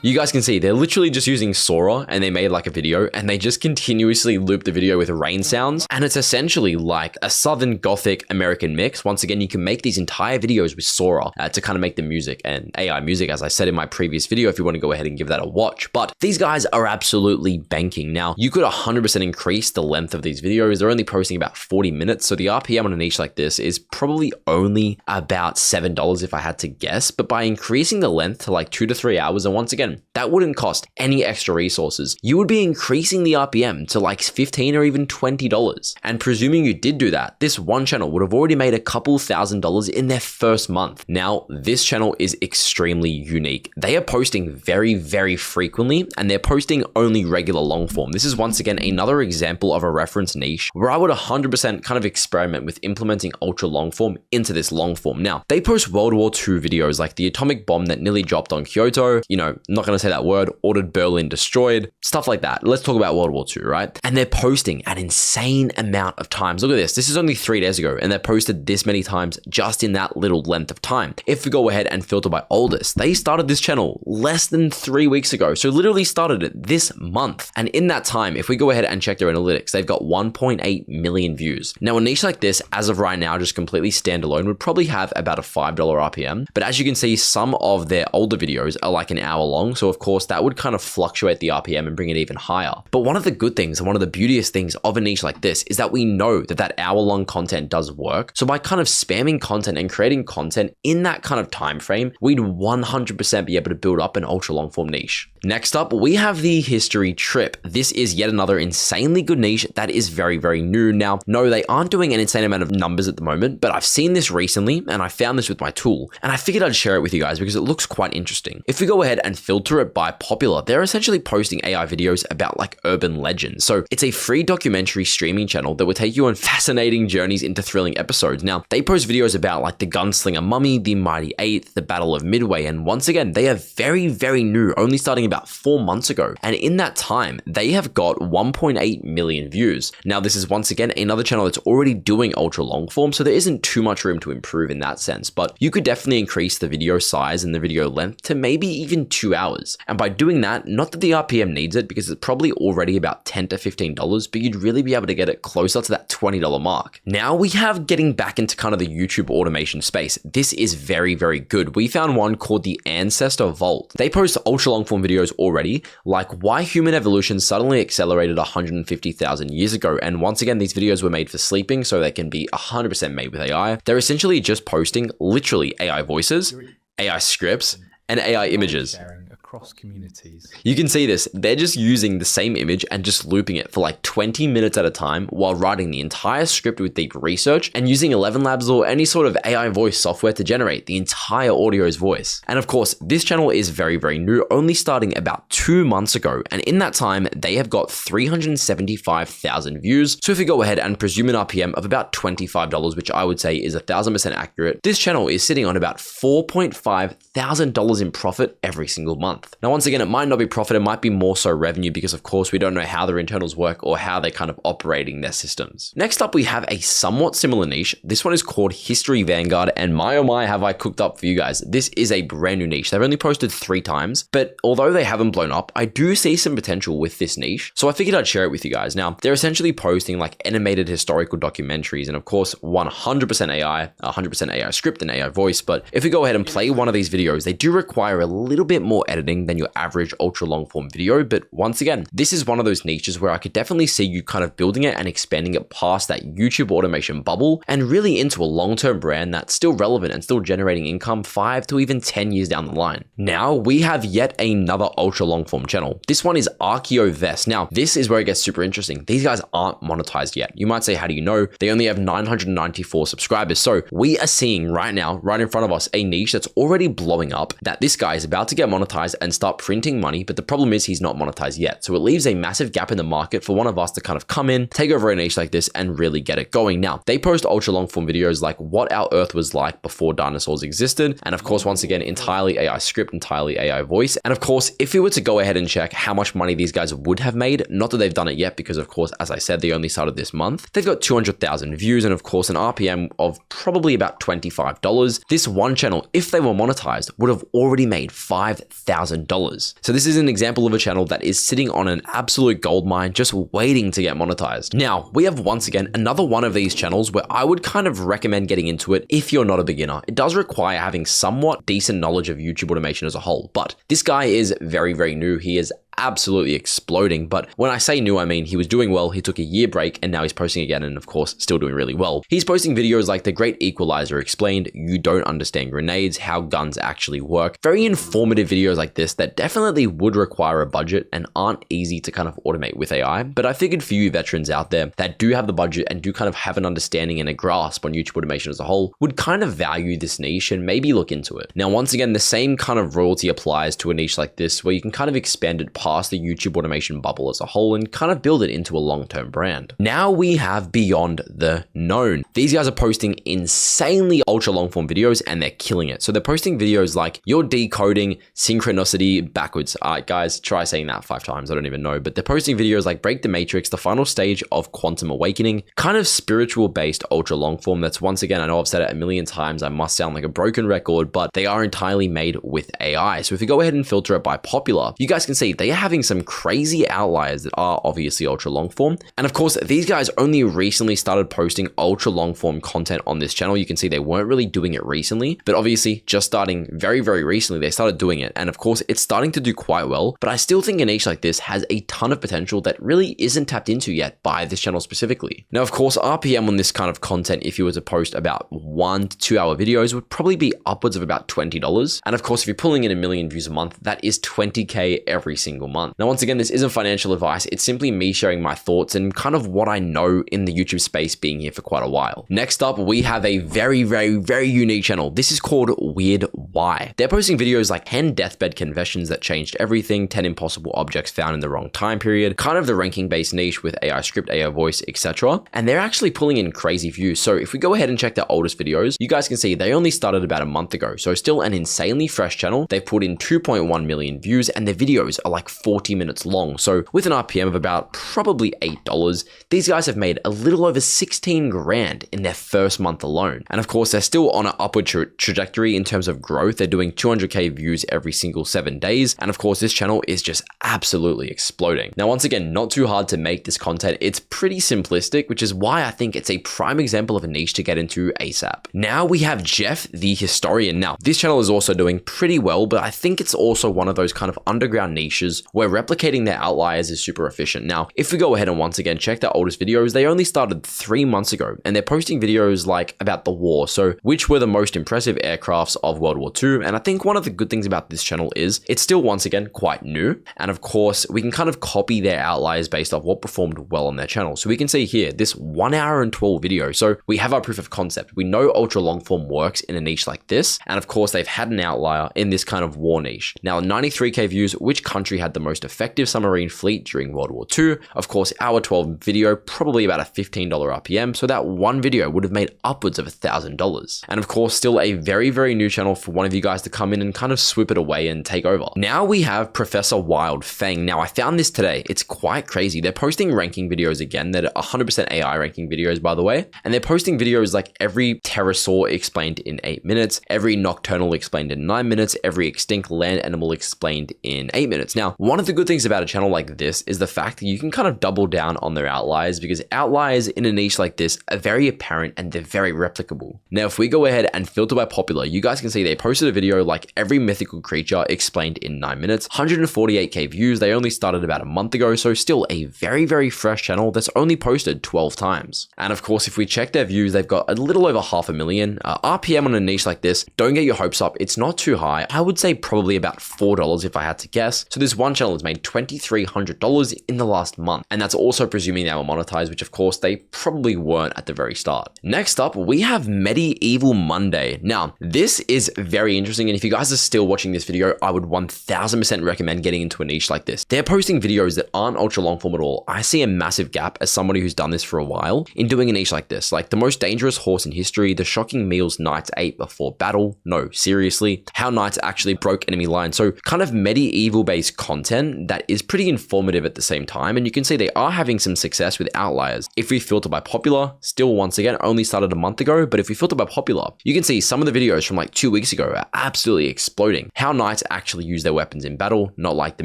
you guys can see they're literally just using Sora, and they made like a video and they just continuously loop the video with rain sounds. And it's essentially like a Southern Gothic American mix. Once again, you can make these entire videos with Sora to kind of make the music and AI music, as I said in my previous video, if you want to go ahead and give that a watch. But these guys are absolutely banking. Now, you could 100% increase the length of these videos. They're only posting about 40 minutes. So the RPM on a niche like this is probably only about $7 if I had to guess. But by increasing the length to like 2 to 3 hours, and once again, that wouldn't cost any extra resources. You would be increasing the RPM to like $15 or even $20. And presuming you did do that, this one channel would have already made a couple $1,000s in their first month. Now, this channel is extremely unique. They are posting very, very frequently, and they're posting only regular long form. This is once again another example of a reference niche where I would 100% kind of experiment with implementing ultra long form into this long form. Now, they post World War II videos like the atomic bomb that nearly dropped on Kyoto, you know, not going to say that word, ordered Berlin destroyed, stuff like that. Let's talk about World War II, right? And they're posting an insane amount of times. Look at this. This is only 3 days ago, and they posted this many times just in that little length of time. If we go ahead and filter by oldest, they started this channel less than 3 weeks ago. So literally started it this month. And in that time, if we go ahead and check their analytics, they've got 1.8 million views. Now, a niche like this, as of right now, just completely standalone, would probably have about a $5 RPM. But as you can see, some of their older videos are like an hour long. long. So of course that would kind of fluctuate the RPM and bring it even higher. But one of the good things and one of the beauteous things of a niche like this is that we know that that hour-long content does work. So by kind of spamming content and creating content in that kind of time frame, we'd 100% be able to build up an ultra long form niche. Next up, we have the history trip. This is yet another insanely good niche that is very, very new. Now, no, they aren't doing an insane amount of numbers at the moment, but I've seen this recently and I found this with my tool and I figured I'd share it with you guys because it looks quite interesting. If we go ahead and filter it by popular, they're essentially posting AI videos about like urban legends. So it's a free documentary streaming channel that will take you on fascinating journeys into thrilling episodes. Now, they post videos about like the gunslinger mummy, the mighty eighth, the battle of Midway, and once again, they are very, very new, only starting about 4 months ago. And in that time, they have got 1.8 million views. Now, this is once again another channel that's already doing ultra long form, so there isn't too much room to improve in that sense, but you could definitely increase the video size and the video length to maybe even 2 hours. And by doing that, not that the RPM needs it because it's probably already about $10 to $15, but you'd really be able to get it closer to that $20 mark. Now we have getting back into kind of the YouTube automation space. This is very, very good. We found one called the Ancestor Vault. They post ultra long form videos already, like why human evolution suddenly accelerated 150,000 years ago. And once again, these videos were made for sleeping, so they can be 100% made with AI. They're essentially just posting literally AI voices, AI scripts, and AI images. Across communities. You can see this. They're just using the same image and just looping it for like 20 minutes at a time while writing the entire script with deep research and using 11 Labs or any sort of AI voice software to generate the entire audio's voice. And of course, this channel is very, very new, only starting about 2 months ago. And in that time, they have got 375,000 views. So if we go ahead and presume an RPM of about $25, which I would say is 1,000% accurate, this channel is sitting on about $4.5 thousand in profit every single month. Now, once again, it might not be profit, it might be more so revenue because of course we don't know how their internals work or how they're kind of operating their systems. Next up, we have a somewhat similar niche. This one is called History Vanguard, and my oh my have I cooked up for you guys. This is a brand new niche. They've only posted 3 times, but although they haven't blown up, I do see some potential with this niche. So I figured I'd share it with you guys. Now, they're essentially posting like animated historical documentaries and of course 100% AI, 100% AI script and AI voice. But if we go ahead and play one of these videos, they do require a little bit more editing than your average ultra long form video. But once again, this is one of those niches where I could definitely see you kind of building it and expanding it past that YouTube automation bubble and really into a long-term brand that's still relevant and still generating income 5 to even 10 years down the line. Now we have yet another ultra long form channel. This one is Archeology. Now this is where it gets super interesting. These guys aren't monetized yet. You might say, how do you know? They only have 994 subscribers. So we are seeing right now, right in front of us, a niche that's already blowing up, that this guy is about to get monetized and start printing money, but the problem is he's not monetized yet. So it leaves a massive gap in the market for one of us to kind of come in, take over a niche like this and really get it going. Now, they post ultra long form videos like what our Earth was like before dinosaurs existed. And of course, once again, entirely AI script, entirely AI voice. And of course, if we were to go ahead and check how much money these guys would have made, not that they've done it yet, because of course, as I said, they only started this month. They've got 200,000 views and of course an RPM of probably about $25. This one channel, if they were monetized, would have already made $5,000. So this is an example of a channel that is sitting on an absolute gold mine, just waiting to get monetized. Now, we have once again another one of these channels where I would kind of recommend getting into it if you're not a beginner. It does require having somewhat decent knowledge of YouTube automation as a whole, but this guy is very, very new. He is absolutely exploding. But when I say new, I mean he was doing well. He took a year break and now he's posting again and of course still doing really well. He's posting videos like The Great Equalizer Explained, You Don't Understand Grenades, How Guns Actually Work. Very informative videos like this that definitely would require a budget and aren't easy to kind of automate with AI. But I figured for you veterans out there that do have the budget and do kind of have an understanding and a grasp on YouTube automation as a whole would kind of value this niche and maybe look into it. Now, once again, the same kind of royalty applies to a niche like this where you can kind of expand it past the YouTube automation bubble as a whole and kind of build it into a long-term brand. Now we have Beyond the Known. These guys are posting insanely ultra long-form videos and they're killing it. So they're posting videos like you're decoding synchronicity backwards. All right, guys, try saying that 5 times. I don't even know, but they're posting videos like Break the Matrix, the final stage of quantum awakening, kind of spiritual based ultra long form. That's once again, I know I've said it a million times. I must sound like a broken record, but they are entirely made with AI. So if you go ahead and filter it by popular, you guys can see they having some crazy outliers that are obviously ultra long form. And of course, these guys only recently started posting ultra long form content on this channel. You can see they weren't really doing it recently, but obviously just starting very, very recently, they started doing it. And of course, it's starting to do quite well, but I still think a niche like this has a ton of potential that really isn't tapped into yet by this channel specifically. Now, of course, RPM on this kind of content, if you were to post about 1 to 2 hour videos, would probably be upwards of about $20. And of course, if you're pulling in 1 million views a month, that is $20K every single month. Now, once again, this isn't financial advice. It's simply me sharing my thoughts and kind of what I know in the YouTube space, being here for quite a while. Next up, we have a very, very, very unique channel. This is called Weird Why. They're posting videos like 10 deathbed confessions that changed everything, 10 impossible objects found in the wrong time period, kind of the ranking-based niche with AI script, AI voice, etc. And they're actually pulling in crazy views. So if we go ahead and check their oldest videos, you guys can see they only started about a month ago. So still an insanely fresh channel. They've put in 2.1 million views and their videos are like 40 minutes long. So with an RPM of about probably $8, these guys have made a little over 16 grand in their first month alone. And of course, they're still on an upward trajectory in terms of growth. They're doing 200K views every single 7 days. And of course, this channel is just absolutely exploding. Now, once again, not too hard to make this content. It's pretty simplistic, which is why I think it's a prime example of a niche to get into ASAP. Now we have Jeff the Historian. Now, this channel is also doing pretty well, but I think it's also one of those kind of underground niches where replicating their outliers is super efficient. Now, if we go ahead and once again check their oldest videos, they only started 3 months ago and they're posting videos like about the war. So which were the most impressive aircrafts of World War II? And I think one of the good things about this channel is it's still once again quite new. And of course, we can kind of copy their outliers based off what performed well on their channel. So we can see here this 1 hour and 12 video. So we have our proof of concept. We know ultra long form works in a niche like this. And of course, they've had an outlier in this kind of war niche. Now, 93K views, which country had the most effective submarine fleet during World War II? Of course, our 12 video, probably about a $15 RPM. So that one video would have made upwards of $1,000. And of course, still a very, very new channel for one of you guys to come in and kind of swoop it away and take over. Now we have Professor Wild Fang. Now I found this today. It's quite crazy. They're posting ranking videos again. They're 100% AI ranking videos, by the way. And they're posting videos like every pterosaur explained in 8 minutes, every nocturnal explained in 9 minutes, every extinct land animal explained in 8 minutes. Now, one of the good things about a channel like this is the fact that you can kind of double down on their outliers, because outliers in a niche like this are very apparent and they're very replicable. Now, if we go ahead and filter by popular, you guys can see they posted a video like every mythical creature explained in 9 minutes, 148K views. They only started about a month ago, so still a very, very fresh channel that's only posted 12 times. And of course, if we check their views, they've got a little over 500,000. RPM on a niche like this, don't get your hopes up. It's not too high. I would say probably about $4 if I had to guess. So this one channel has made $2,300 in the last month. And that's also presuming they were monetized, which of course they probably weren't at the very start. Next up, we have Medieval Monday. Now, this is very interesting. And if you guys are still watching this video, I would 1000% recommend getting into a niche like this. They're posting videos that aren't ultra long form at all. I see a massive gap as somebody who's done this for a while in doing a niche like this, like the most dangerous horse in history, the shocking meals knights ate before battle. No, seriously, how knights actually broke enemy lines. So kind of medieval based content that is pretty informative at the same time. And you can see they are having some success with outliers. If we filter by popular, still once again, only started a month ago, but if we filter by popular, you can see some of the videos from like 2 weeks ago are absolutely exploding. How knights actually use their weapons in battle, not like the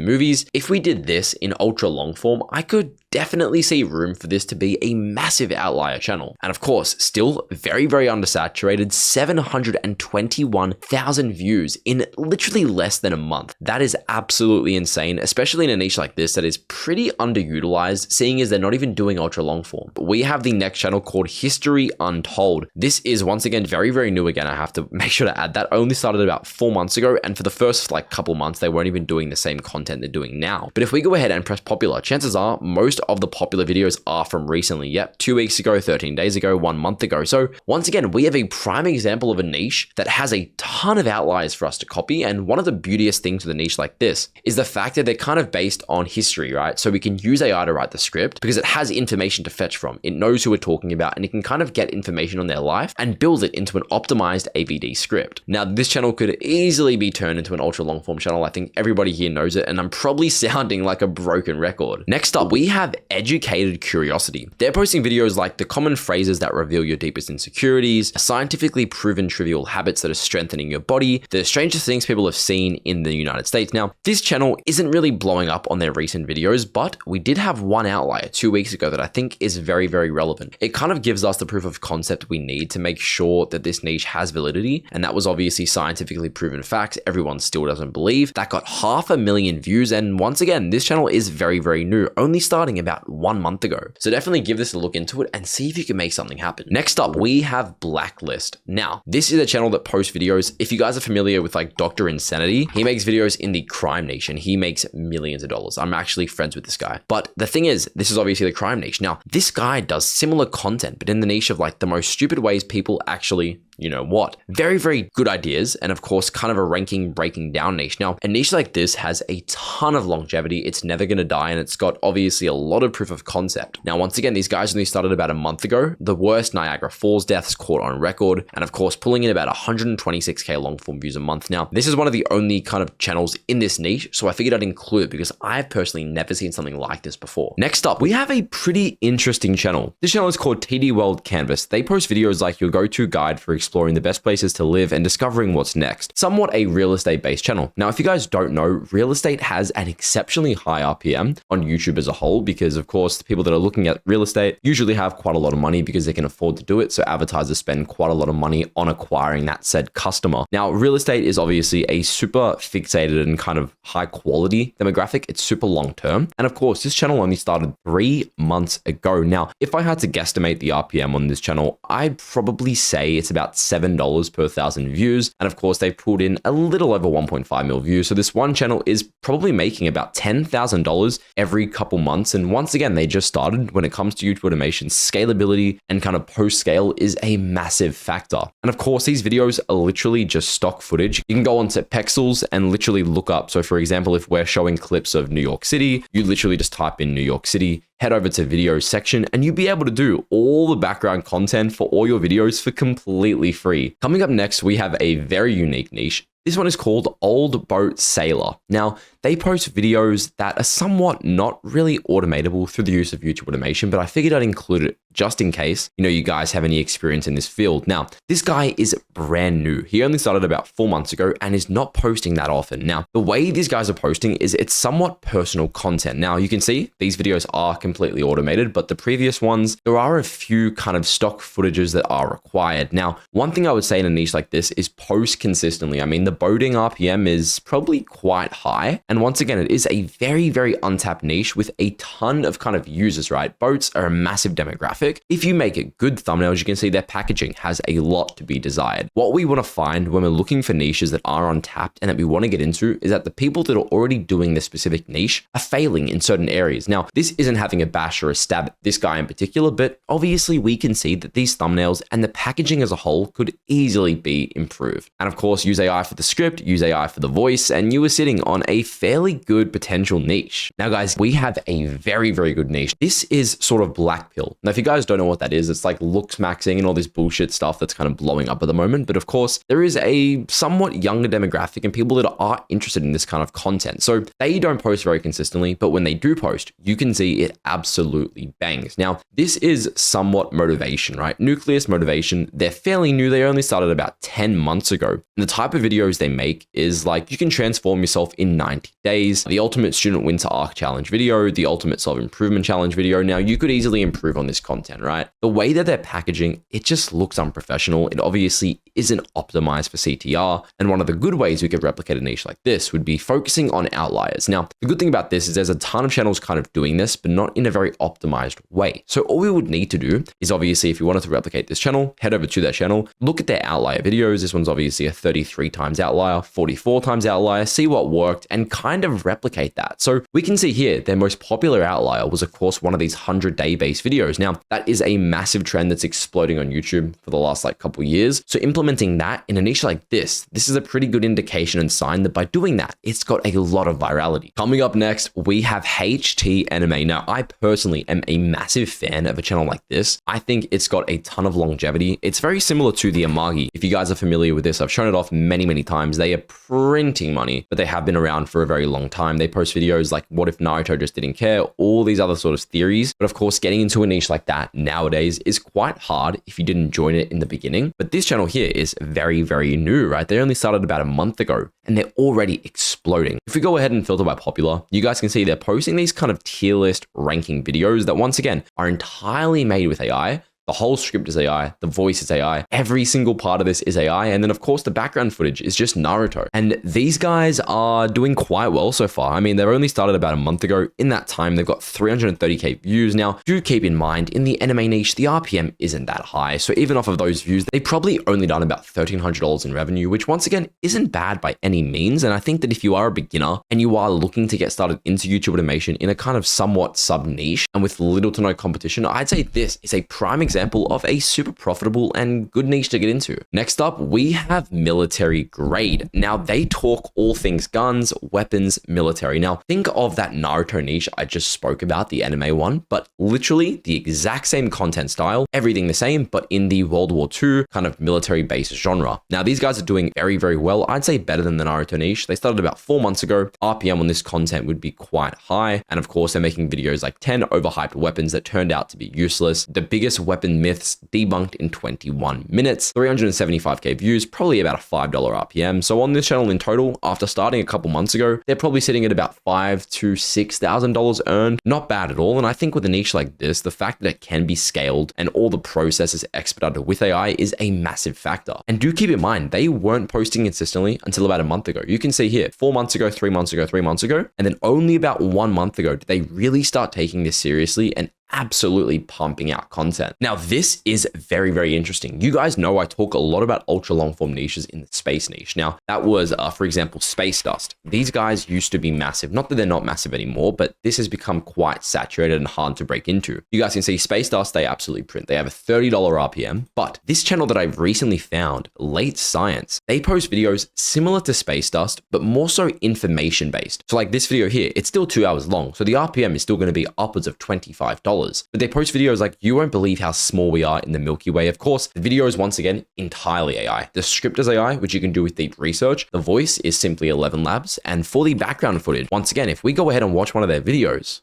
movies. If we did this in ultra long form, I could definitely see room for this to be a massive outlier channel. And of course, still very, very undersaturated, 721,000 views in literally less than a month. That is absolutely insane, especially in a niche like this that is pretty underutilized, seeing as they're not even doing ultra long form. But we have the next channel called History Untold. This is once again very, very new again. I have to make sure to add that. Only started about 4 months ago, and for the first like couple months, they weren't even doing the same content they're doing now. But if we go ahead and press popular, chances are most of the popular videos are from recently. Yep, 2 weeks ago, 13 days ago, 1 month ago. So once again, we have a prime example of a niche that has a ton of outliers for us to copy. And one of the beautiest things with a niche like this is the fact that they're kind of based on history, right? So we can use AI to write the script because it has information to fetch from. It knows who we're talking about and it can kind of get information on their life and build it into an optimized AVD script. Now, this channel could easily be turned into an ultra long form channel. I think everybody here knows it, and I'm probably sounding like a broken record. Next up, we have Educated Curiosity. They're posting videos like the common phrases that reveal your deepest insecurities, scientifically proven trivial habits that are strengthening your body, the strangest things people have seen in the United States. Now, this channel isn't isn't really blowing up on their recent videos, but we did have one outlier 2 weeks ago that I think is very, very relevant. It kind of gives us the proof of concept we need to make sure that this niche has validity, and that was obviously scientifically proven fact. Everyone still doesn't believe. That got 500,000 views, and once again, this channel is very, very new, only starting about 1 month ago. So definitely give this a look into it and see if you can make something happen. Next up, we have Blacklist. Now, this is a channel that posts videos. If you guys are familiar with like Dr. Insanity, he makes videos in the crime niche and he makes millions of dollars. I'm actually friends with this guy. But the thing is, this is obviously the crime niche. Now, this guy does similar content, but in the niche of like the most stupid ways people actually, you know what, very, very good ideas. And of course, kind of a ranking breaking down niche. Now, a niche like this has a ton of longevity. It's never going to die. And it's got obviously a lot of proof of concept. Now, once again, these guys only started about a month ago. The worst Niagara Falls deaths caught on record. And of course, pulling in about 126K long form views a month. Now, this is one of the only kind of channels in this niche. So I figured I'd include it because I've personally never seen something like this before. Next up, we have a pretty interesting channel. This channel is called TD World Canvas. They post videos like your go-to guide for exploring the best places to live and discovering what's next. Somewhat a real estate based channel. Now, if you guys don't know, real estate has an exceptionally high RPM on YouTube as a whole, because of course, the people that are looking at real estate usually have quite a lot of money because they can afford to do it. So advertisers spend quite a lot of money on acquiring that said customer. Now, real estate is obviously a super fixated and kind of high quality demographic. It's super long term. And of course, this channel only started 3 months ago. Now, if I had to guesstimate the RPM on this channel, I'd probably say it's about $7 per 1,000 views. And of course, they've pulled in a little over 1.5 mil views. So this one channel is probably making about $10,000 every couple months. And once again, they just started. When it comes to YouTube automation, scalability and kind of post scale is a massive factor. And of course, these videos are literally just stock footage. You can go onto Pexels and literally look up. So for example, if we're showing clips of New York City, you literally just type in New York City, head over to video section, and you'll be able to do all the background content for all your videos for completely free. Coming up next, we have a very unique niche. This one is called Old Boat Sailor. Now, they post videos that are somewhat not really automatable through the use of YouTube automation, but I figured I'd include it just in case, you guys have any experience in this field. Now, this guy is brand new. He only started about 4 months ago and is not posting that often. Now, the way these guys are posting is it's somewhat personal content. Now, you can see these videos are completely automated, but the previous ones, there are a few kind of stock footages that are required. Now, one thing I would say in a niche like this is post consistently. I mean, the boating RPM is probably quite high. And once again, it is a very, very untapped niche with a ton of kind of users, right? Boats are a massive demographic. If you make it good thumbnails, you can see their packaging has a lot to be desired. What we want to find when we're looking for niches that are untapped and that we want to get into is that the people that are already doing this specific niche are failing in certain areas. Now, this isn't having a bash or a stab at this guy in particular, but obviously we can see that these thumbnails and the packaging as a whole could easily be improved. And of course, use AI for the script, use AI for the voice, and you were sitting on a fairly good potential niche. Now, guys, we have a very, very good niche. This is sort of black pill. Now, if you guys don't know what that is, it's like looks maxing and all this bullshit stuff that's kind of blowing up at the moment. But of course, there is a somewhat younger demographic and people that are interested in this kind of content. So they don't post very consistently, but when they do post, you can see it absolutely bangs. Now, this is somewhat motivation, right? Nucleus Motivation. They're fairly new. They only started about 10 months ago. And the type of videos they make is like, you can transform yourself in 90 days, the ultimate student winter arc challenge video, the ultimate self-improvement challenge video. Now, you could easily improve on this content, right? The way that they're packaging, it just looks unprofessional. It obviously isn't optimized for CTR. And one of the good ways we could replicate a niche like this would be focusing on outliers. Now, the good thing about this is there's a ton of channels kind of doing this, but not in a very optimized way. So all we would need to do is obviously, if you wanted to replicate this channel, head over to their channel, look at their outlier videos. This one's obviously a 33 times outlier, 44 times outlier, see what worked and kind of replicate that. So we can see here, their most popular outlier was of course one of these 100-day based videos. Now, that is a massive trend that's exploding on YouTube for the last couple years. So implementing that in a niche like this is a pretty good indication and sign that by doing that, it's got a lot of virality. Coming up next, we have HT Anime. Now, I personally am a massive fan of a channel like this. I think it's got a ton of longevity. It's very similar to the Amagi. If you guys are familiar with this, I've shown it off many, many times. They are printing money, but they have been around for a very very long time. They post videos like, what if Naruto just didn't care? All these other sort of theories. But of course, getting into a niche like that nowadays is quite hard if you didn't join it in the beginning. But this channel here is very, very new, right? They only started about a month ago and they're already exploding. If we go ahead and filter by popular, you guys can see they're posting these kind of tier list ranking videos that once again are entirely made with AI. The whole script is AI, the voice is AI, every single part of this is AI, and then of course the background footage is just Naruto. And these guys are doing quite well so far. I mean, they've only started about a month ago. In that time, they've got 330k views. Now, do keep in mind, in the anime niche, the RPM isn't that high. So even off of those views, they've probably only done about $1,300 in revenue, which once again, isn't bad by any means. And I think that if you are a beginner and you are looking to get started into YouTube automation in a kind of somewhat sub niche and with little to no competition, I'd say this is a prime example of a super profitable and good niche to get into. Next up, we have military grade. Now they talk all things guns, weapons, military. Now think of that Naruto niche I just spoke about, the anime one, but literally the exact same content style, everything the same, but in the World War II kind of military based genre. Now these guys are doing very, very well. I'd say better than the Naruto niche. They started about 4 months ago. RPM on this content would be quite high. And of course, they're making videos like 10 overhyped weapons that turned out to be useless. The biggest weapon myths debunked in 21 minutes, 375k views, probably about a $5 RPM. So on this channel in total, after starting a couple months ago, they're probably sitting at about $5,000 to $6,000 earned. Not bad at all. And I think with a niche like this, the fact that it can be scaled and all the processes expedited with AI is a massive factor. And do keep in mind, they weren't posting consistently until about a month ago. You can see here, 4 months ago, 3 months ago, 3 months ago, and then only about 1 month ago did they really start taking this seriously and absolutely pumping out content. Now, this is very, very interesting. You guys know I talk a lot about ultra long form niches in the space niche. Now, that was, for example, Space Dust. These guys used to be massive. Not that they're not massive anymore, but this has become quite saturated and hard to break into. You guys can see Space Dust, they absolutely print. They have a $30 RPM, but this channel that I've recently found, Late Science, they post videos similar to Space Dust, but more so information based. So like this video here, it's still 2 hours long. So the RPM is still going to be upwards of $25. But they post videos like, you won't believe how small we are in the Milky Way. Of course, the video is once again entirely AI. The script is AI, which you can do with deep research. The voice is simply 11 Labs. And for the background footage, once again, if we go ahead and watch one of their videos.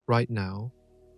Right now,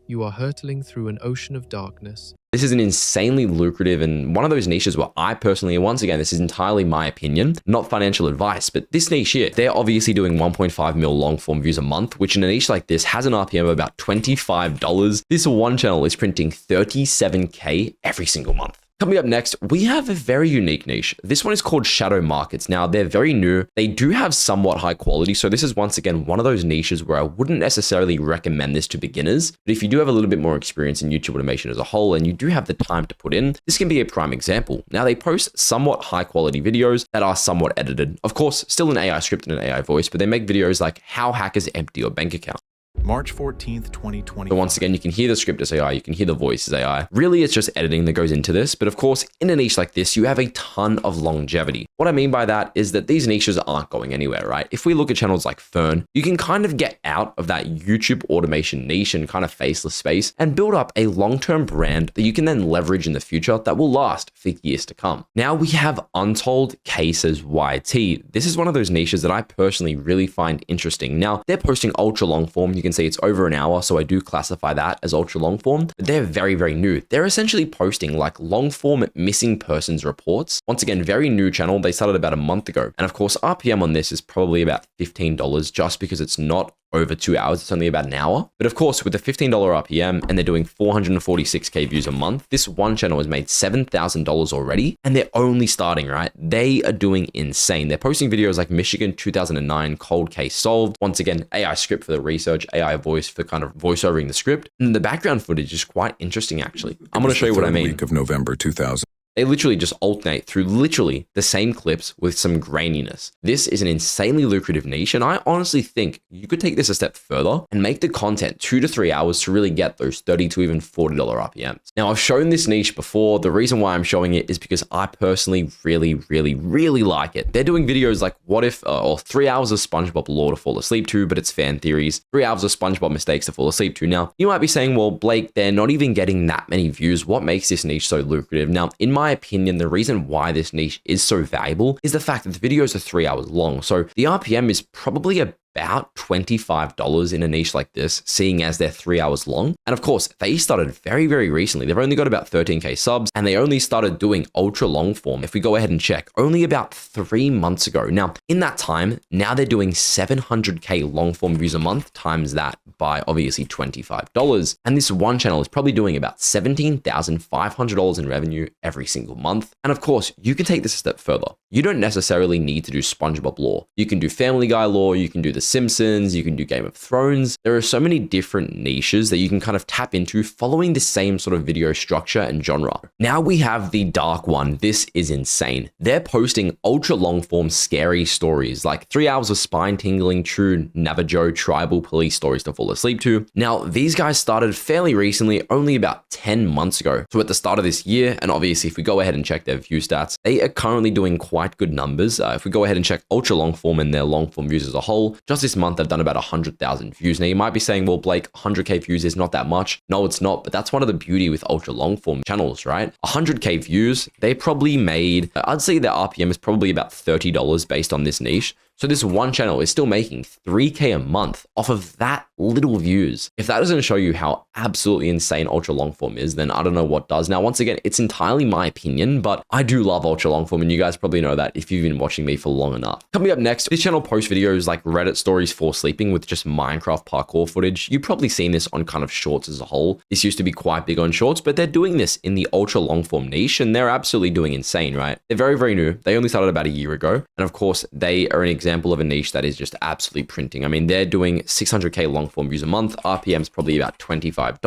you are hurtling through an ocean of darkness. This is an insanely lucrative and one of those niches where I personally, once again, this is entirely my opinion, not financial advice, but this niche here, they're obviously doing 1.5 mil long form views a month, which in a niche like this has an RPM of about $25. This one channel is printing 37K every single month. Coming up next, we have a very unique niche. This one is called shadow markets. Now, they're very new. They do have somewhat high quality. So this is once again one of those niches where I wouldn't necessarily recommend this to beginners. But if you do have a little bit more experience in YouTube automation as a whole, and you do have the time to put in, this can be a prime example. Now, they post somewhat high quality videos that are somewhat edited. Of course, still an AI script and an AI voice, but they make videos like how hackers empty your bank account. March 14th, 2020. So once again, you can hear the script as AI, you can hear the voice as AI. Really, it's just editing that goes into this. But of course, in a niche like this, you have a ton of longevity. What I mean by that is that these niches aren't going anywhere, right? If we look at channels like Fern, you can kind of get out of that YouTube automation niche and kind of faceless space and build up a long-term brand that you can then leverage in the future that will last for years to come. Now we have Untold Cases YT. This is one of those niches that I personally really find interesting. Now, they're posting ultra long form. You can see it's over an hour, so I do classify that as ultra long form. But they're very, very new. They're essentially posting like long form missing persons reports. Once again, very new channel. They started about a month ago. And of course, RPM on this is probably about $15 just because it's not over 2 hours. It's only about an hour. But of course, with the $15 RPM and they're doing 446K views a month, this one channel has made $7,000 already and they're only starting, right? They are doing insane. They're posting videos like Michigan 2009 cold case solved. Once again, AI script for the research, AI voice for kind of voiceovering the script. And the background footage is quite interesting, actually. I'm going to show you what I mean. Week of November 2000. They literally just alternate through literally the same clips with some graininess. This is an insanely lucrative niche, and I honestly think you could take this a step further and make the content 2 to 3 hours to really get those $30 to even $40 RPMs. Now, I've shown this niche before. The reason why I'm showing it is because I personally really like it. They're doing videos like what if, or 3 hours of SpongeBob lore to fall asleep to, but it's fan theories, 3 hours of SpongeBob mistakes to fall asleep to. Now, you might be saying, well, Blake, they're not even getting that many views. What makes this niche so lucrative? Now, in my opinion, the reason why this niche is so valuable is the fact that the videos are 3 hours long. So the RPM is probably a about $25 in a niche like this, seeing as they're 3 hours long. And of course, they started very, very recently. They've only got about 13K subs, and they only started doing ultra long form. If we go ahead and check, only about 3 months ago. Now, in that time, now they're doing 700K long form views a month, times that by obviously $25. And this one channel is probably doing about $17,500 in revenue every single month. And of course, you can take this a step further. You don't necessarily need to do SpongeBob lore. You can do Family Guy lore, you can do The Simpsons, you can do Game of Thrones. There are so many different niches that you can kind of tap into following the same sort of video structure and genre. Now we have the dark one. This is insane. They're posting ultra long form scary stories, like 3 hours of spine-tingling true Navajo tribal police stories to fall asleep to. Now, these guys started fairly recently, only about 10 months ago. So at the start of this year, and obviously if we go ahead and check their view stats, they are currently doing quite good numbers. If we go ahead and check ultra long form and their long form views as a whole, just this month they've done about 100,000 views. Now you might be saying, well, Blake, 100K views is not that much. No, it's not, but that's one of the beauty with ultra long form channels, right? 100K views, they probably made, I'd say their RPM is probably about $30 based on this niche. So this one channel is still making 3K a month off of that little views. If that doesn't show you how absolutely insane ultra long form is, then I don't know what does. Now, once again, it's entirely my opinion, but I do love ultra long form, and you guys probably know that if you've been watching me for long enough. Coming up next, this channel posts videos like Reddit stories for sleeping with just Minecraft parkour footage. You've probably seen this on kind of shorts as a whole. This used to be quite big on shorts, but they're doing this in the ultra long form niche, and they're absolutely doing insane, right? They're very, very new. They only started about a year ago. And of course, they are an example of a niche that is just absolutely printing. I mean, they're doing 600K long form views a month. RPM's probably about $25,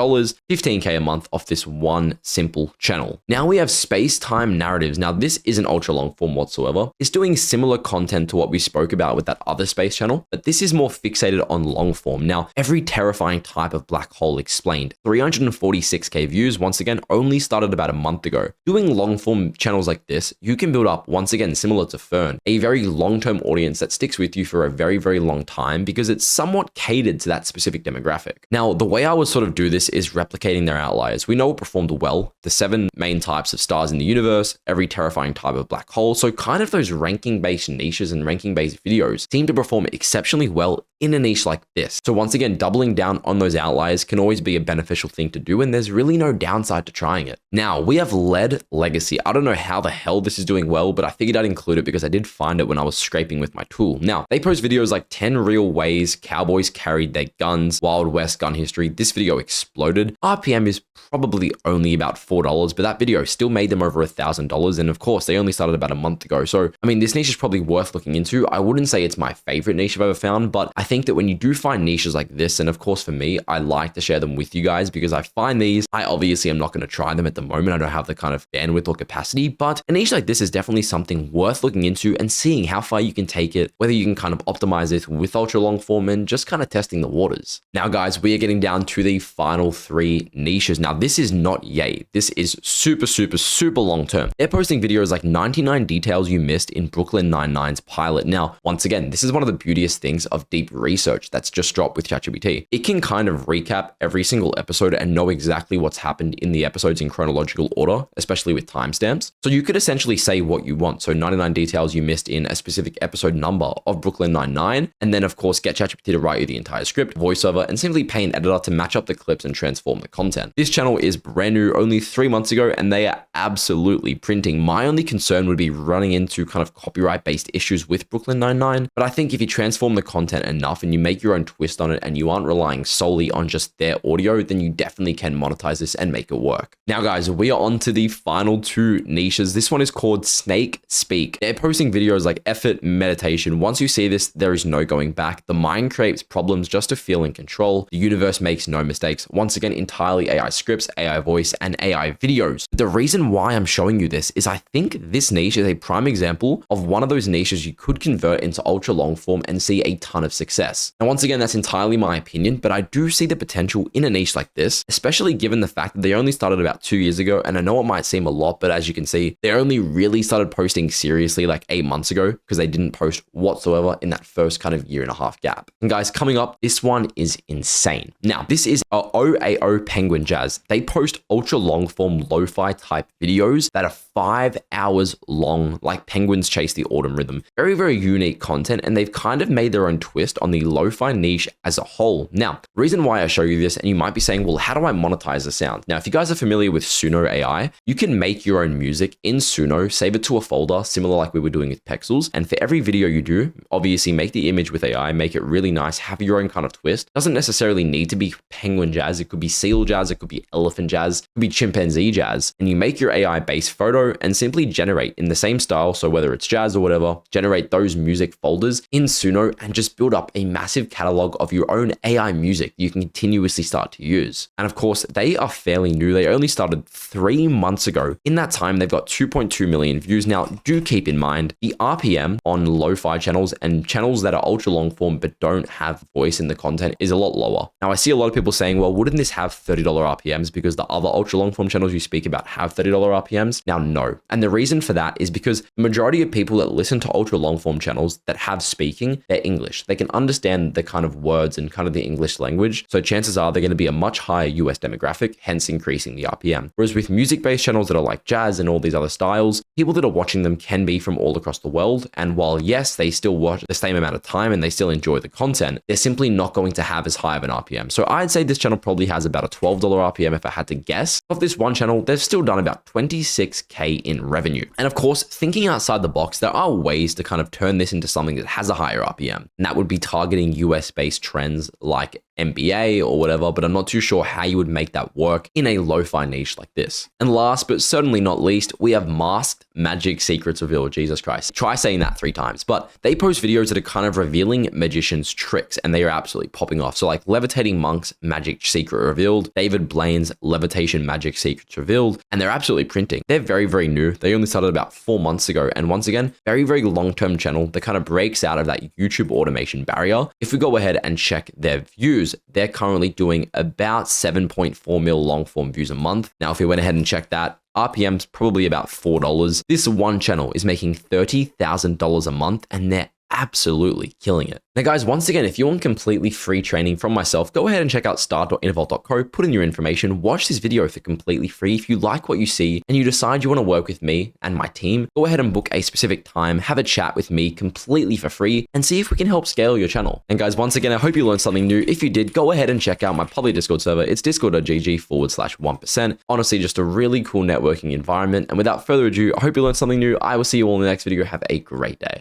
15K a month off this one simple channel. Now we have space-time narratives. Now this isn't ultra long form whatsoever. It's doing similar content to what we spoke about with that other space channel, but this is more fixated on long form. Now, every terrifying type of black hole explained. 346K views, once again, only started about a month ago. Doing long form channels like this, you can build up, once again, similar to Fern, a very long-term audience that sticks with you for a very, very long time because it's somewhat catered to that specific demographic. Now, the way I would sort of do this is replicating their outliers. We know what performed well, the 7 main types of stars in the universe, every terrifying type of black hole. So kind of those ranking-based niches and ranking-based videos seem to perform exceptionally well in a niche like this. So once again, doubling down on those outliers can always be a beneficial thing to do, and there's really no downside to trying it. Now, we have Lead Legacy. I don't know how the hell this is doing well, but I figured I'd include it because I did find it when I was scraping with my tool. Now, they post videos like 10 real ways cowboys carried their guns, Wild West gun history. This video exploded. RPM is probably only about $4, but that video still made them over $1,000. And of course, they only started about a month ago. So, I mean, this niche is probably worth looking into. I wouldn't say it's my favorite niche I've ever found, but I think that when you do find niches like this, and of course for me, I like to share them with you guys because I find these, I obviously am not going to try them at the moment. I don't have the kind of bandwidth or capacity, but a niche like this is definitely something worth looking into and seeing how far you can take it, whether you can kind of optimize it with ultra long form and just kind of testing the waters. Now, guys, we are getting down to the final 3 niches. Now, this is not yay. This is super, super, super long term. They're posting videos like 99 details you missed in Brooklyn Nine-Nine's pilot. Now, once again, this is one of the beautiest things of deep research that's just dropped with ChatGPT. It can kind of recap every single episode and know exactly what's happened in the episodes in chronological order, especially with timestamps. So you could essentially say what you want. So 99 details you missed in a specific episode number of Brooklyn Nine-Nine, and then of course get ChatGPT to write you the entire script, voiceover, and simply pay an editor to match up the clips and transform the content. This channel is brand new, only 3 months ago, and they are absolutely printing. My only concern would be running into kind of copyright-based issues with Brooklyn Nine-Nine, but I think if you transform the content enough and you make your own twist on it and you aren't relying solely on just their audio, then you definitely can monetize this and make it work. Now, guys, we are on to the final 2 niches. This one is called Snake Speak. They're posting videos like effort, meditation. Once you see this, there is no going back. The mind creates problems just to feel in control. The universe makes no mistakes. Once again, entirely AI scripts, AI voice, and AI videos. The reason why I'm showing you this is I think this niche is a prime example of one of those niches you could convert into ultra long form and see a ton of success. Now, once again, that's entirely my opinion, but I do see the potential in a niche like this, especially given the fact that they only started about 2 years ago. And I know it might seem a lot, but as you can see, they only really started posting seriously like 8 months ago because they didn't post whatsoever in that first kind of 1.5 year gap. And guys, coming up, this one is insane. Now, this is OAO Penguin Jazz. They post ultra long form lo-fi type videos that are 5 hours long, like penguins chase the autumn rhythm. Very, very unique content, and they've kind of made their own twist on the lo-fi niche as a whole. Now, reason why I show you this, and you might be saying, well, how do I monetize the sound? Now, if you guys are familiar with Sora AI, you can make your own music in Sora, save it to a folder, similar like we were doing with Pexels. And for every video you do, obviously make the image with AI, make it really nice, have your own kind of twist. Doesn't necessarily need to be penguin jazz. It could be seal jazz. It could be elephant jazz. It could be chimpanzee jazz. And you make your AI based photo and simply generate in the same style. So whether it's jazz or whatever, generate those music folders in Suno and just build up a massive catalog of your own AI music you can continuously start to use. And of course, they are fairly new. They only started 3 months ago. In that time, they've got 2.2 million views. Now, do keep in mind the RPM on lo-fi channels and channels that are ultra long form but don't have voice in the content is a lot lower. Now, I see a lot of people saying, well, wouldn't this have $30 RPMs because the other ultra long form channels you speak about have $30 RPMs? Now, no. And the reason for that is because the majority of people that listen to ultra long form channels that have speaking, they're English. They can understand the kind of words and kind of the English language. So chances are they're going to be a much higher US demographic, hence increasing the RPM. Whereas with music-based channels that are like jazz and all these other styles, people that are watching them can be from all across the world. And while yes, they still watch the same amount of time and they still enjoy the content, they're simply not going to have as high of an RPM. So I'd say this channel probably has about a $12 RPM if I had to guess. Of this one channel, they've still done about 26K in revenue. And of course, thinking outside the box, there are ways to kind of turn this into something that has a higher RPM. And that would be targeting US-based trends like NBA or whatever, but I'm not too sure how you would make that work in a lo-fi niche like this. And last, but certainly not least, we have Masked Magic Secrets Revealed. Jesus Christ. Try saying that 3 times. But they post videos that are kind of revealing magicians' tricks, and they are absolutely popping off. So like Levitating Monk's Magic Secret Revealed, David Blaine's Levitation Magic Secrets Revealed, and they're absolutely printing. They're very, very new. They only started about 4 months ago. And once again, very, very long-term channel that kind of breaks out of that YouTube automation barrier. If we go ahead and check their views, they're currently doing about 7.4 mil long form views a month. Now, if we went ahead and checked that, RPM's probably about $4. This one channel is making $30,000 a month, and they're absolutely killing it. Now guys, once again, if you want completely free training from myself, go ahead and check out start.interval.co, put in your information, watch this video for completely free. If you like what you see and you decide you want to work with me and my team, go ahead and book a specific time, have a chat with me completely for free and see if we can help scale your channel. And guys, once again, I hope you learned something new. If you did, go ahead and check out my public Discord server. It's discord.gg/1%. Honestly, just a really cool networking environment. And without further ado, I hope you learned something new. I will see you all in the next video. Have a great day.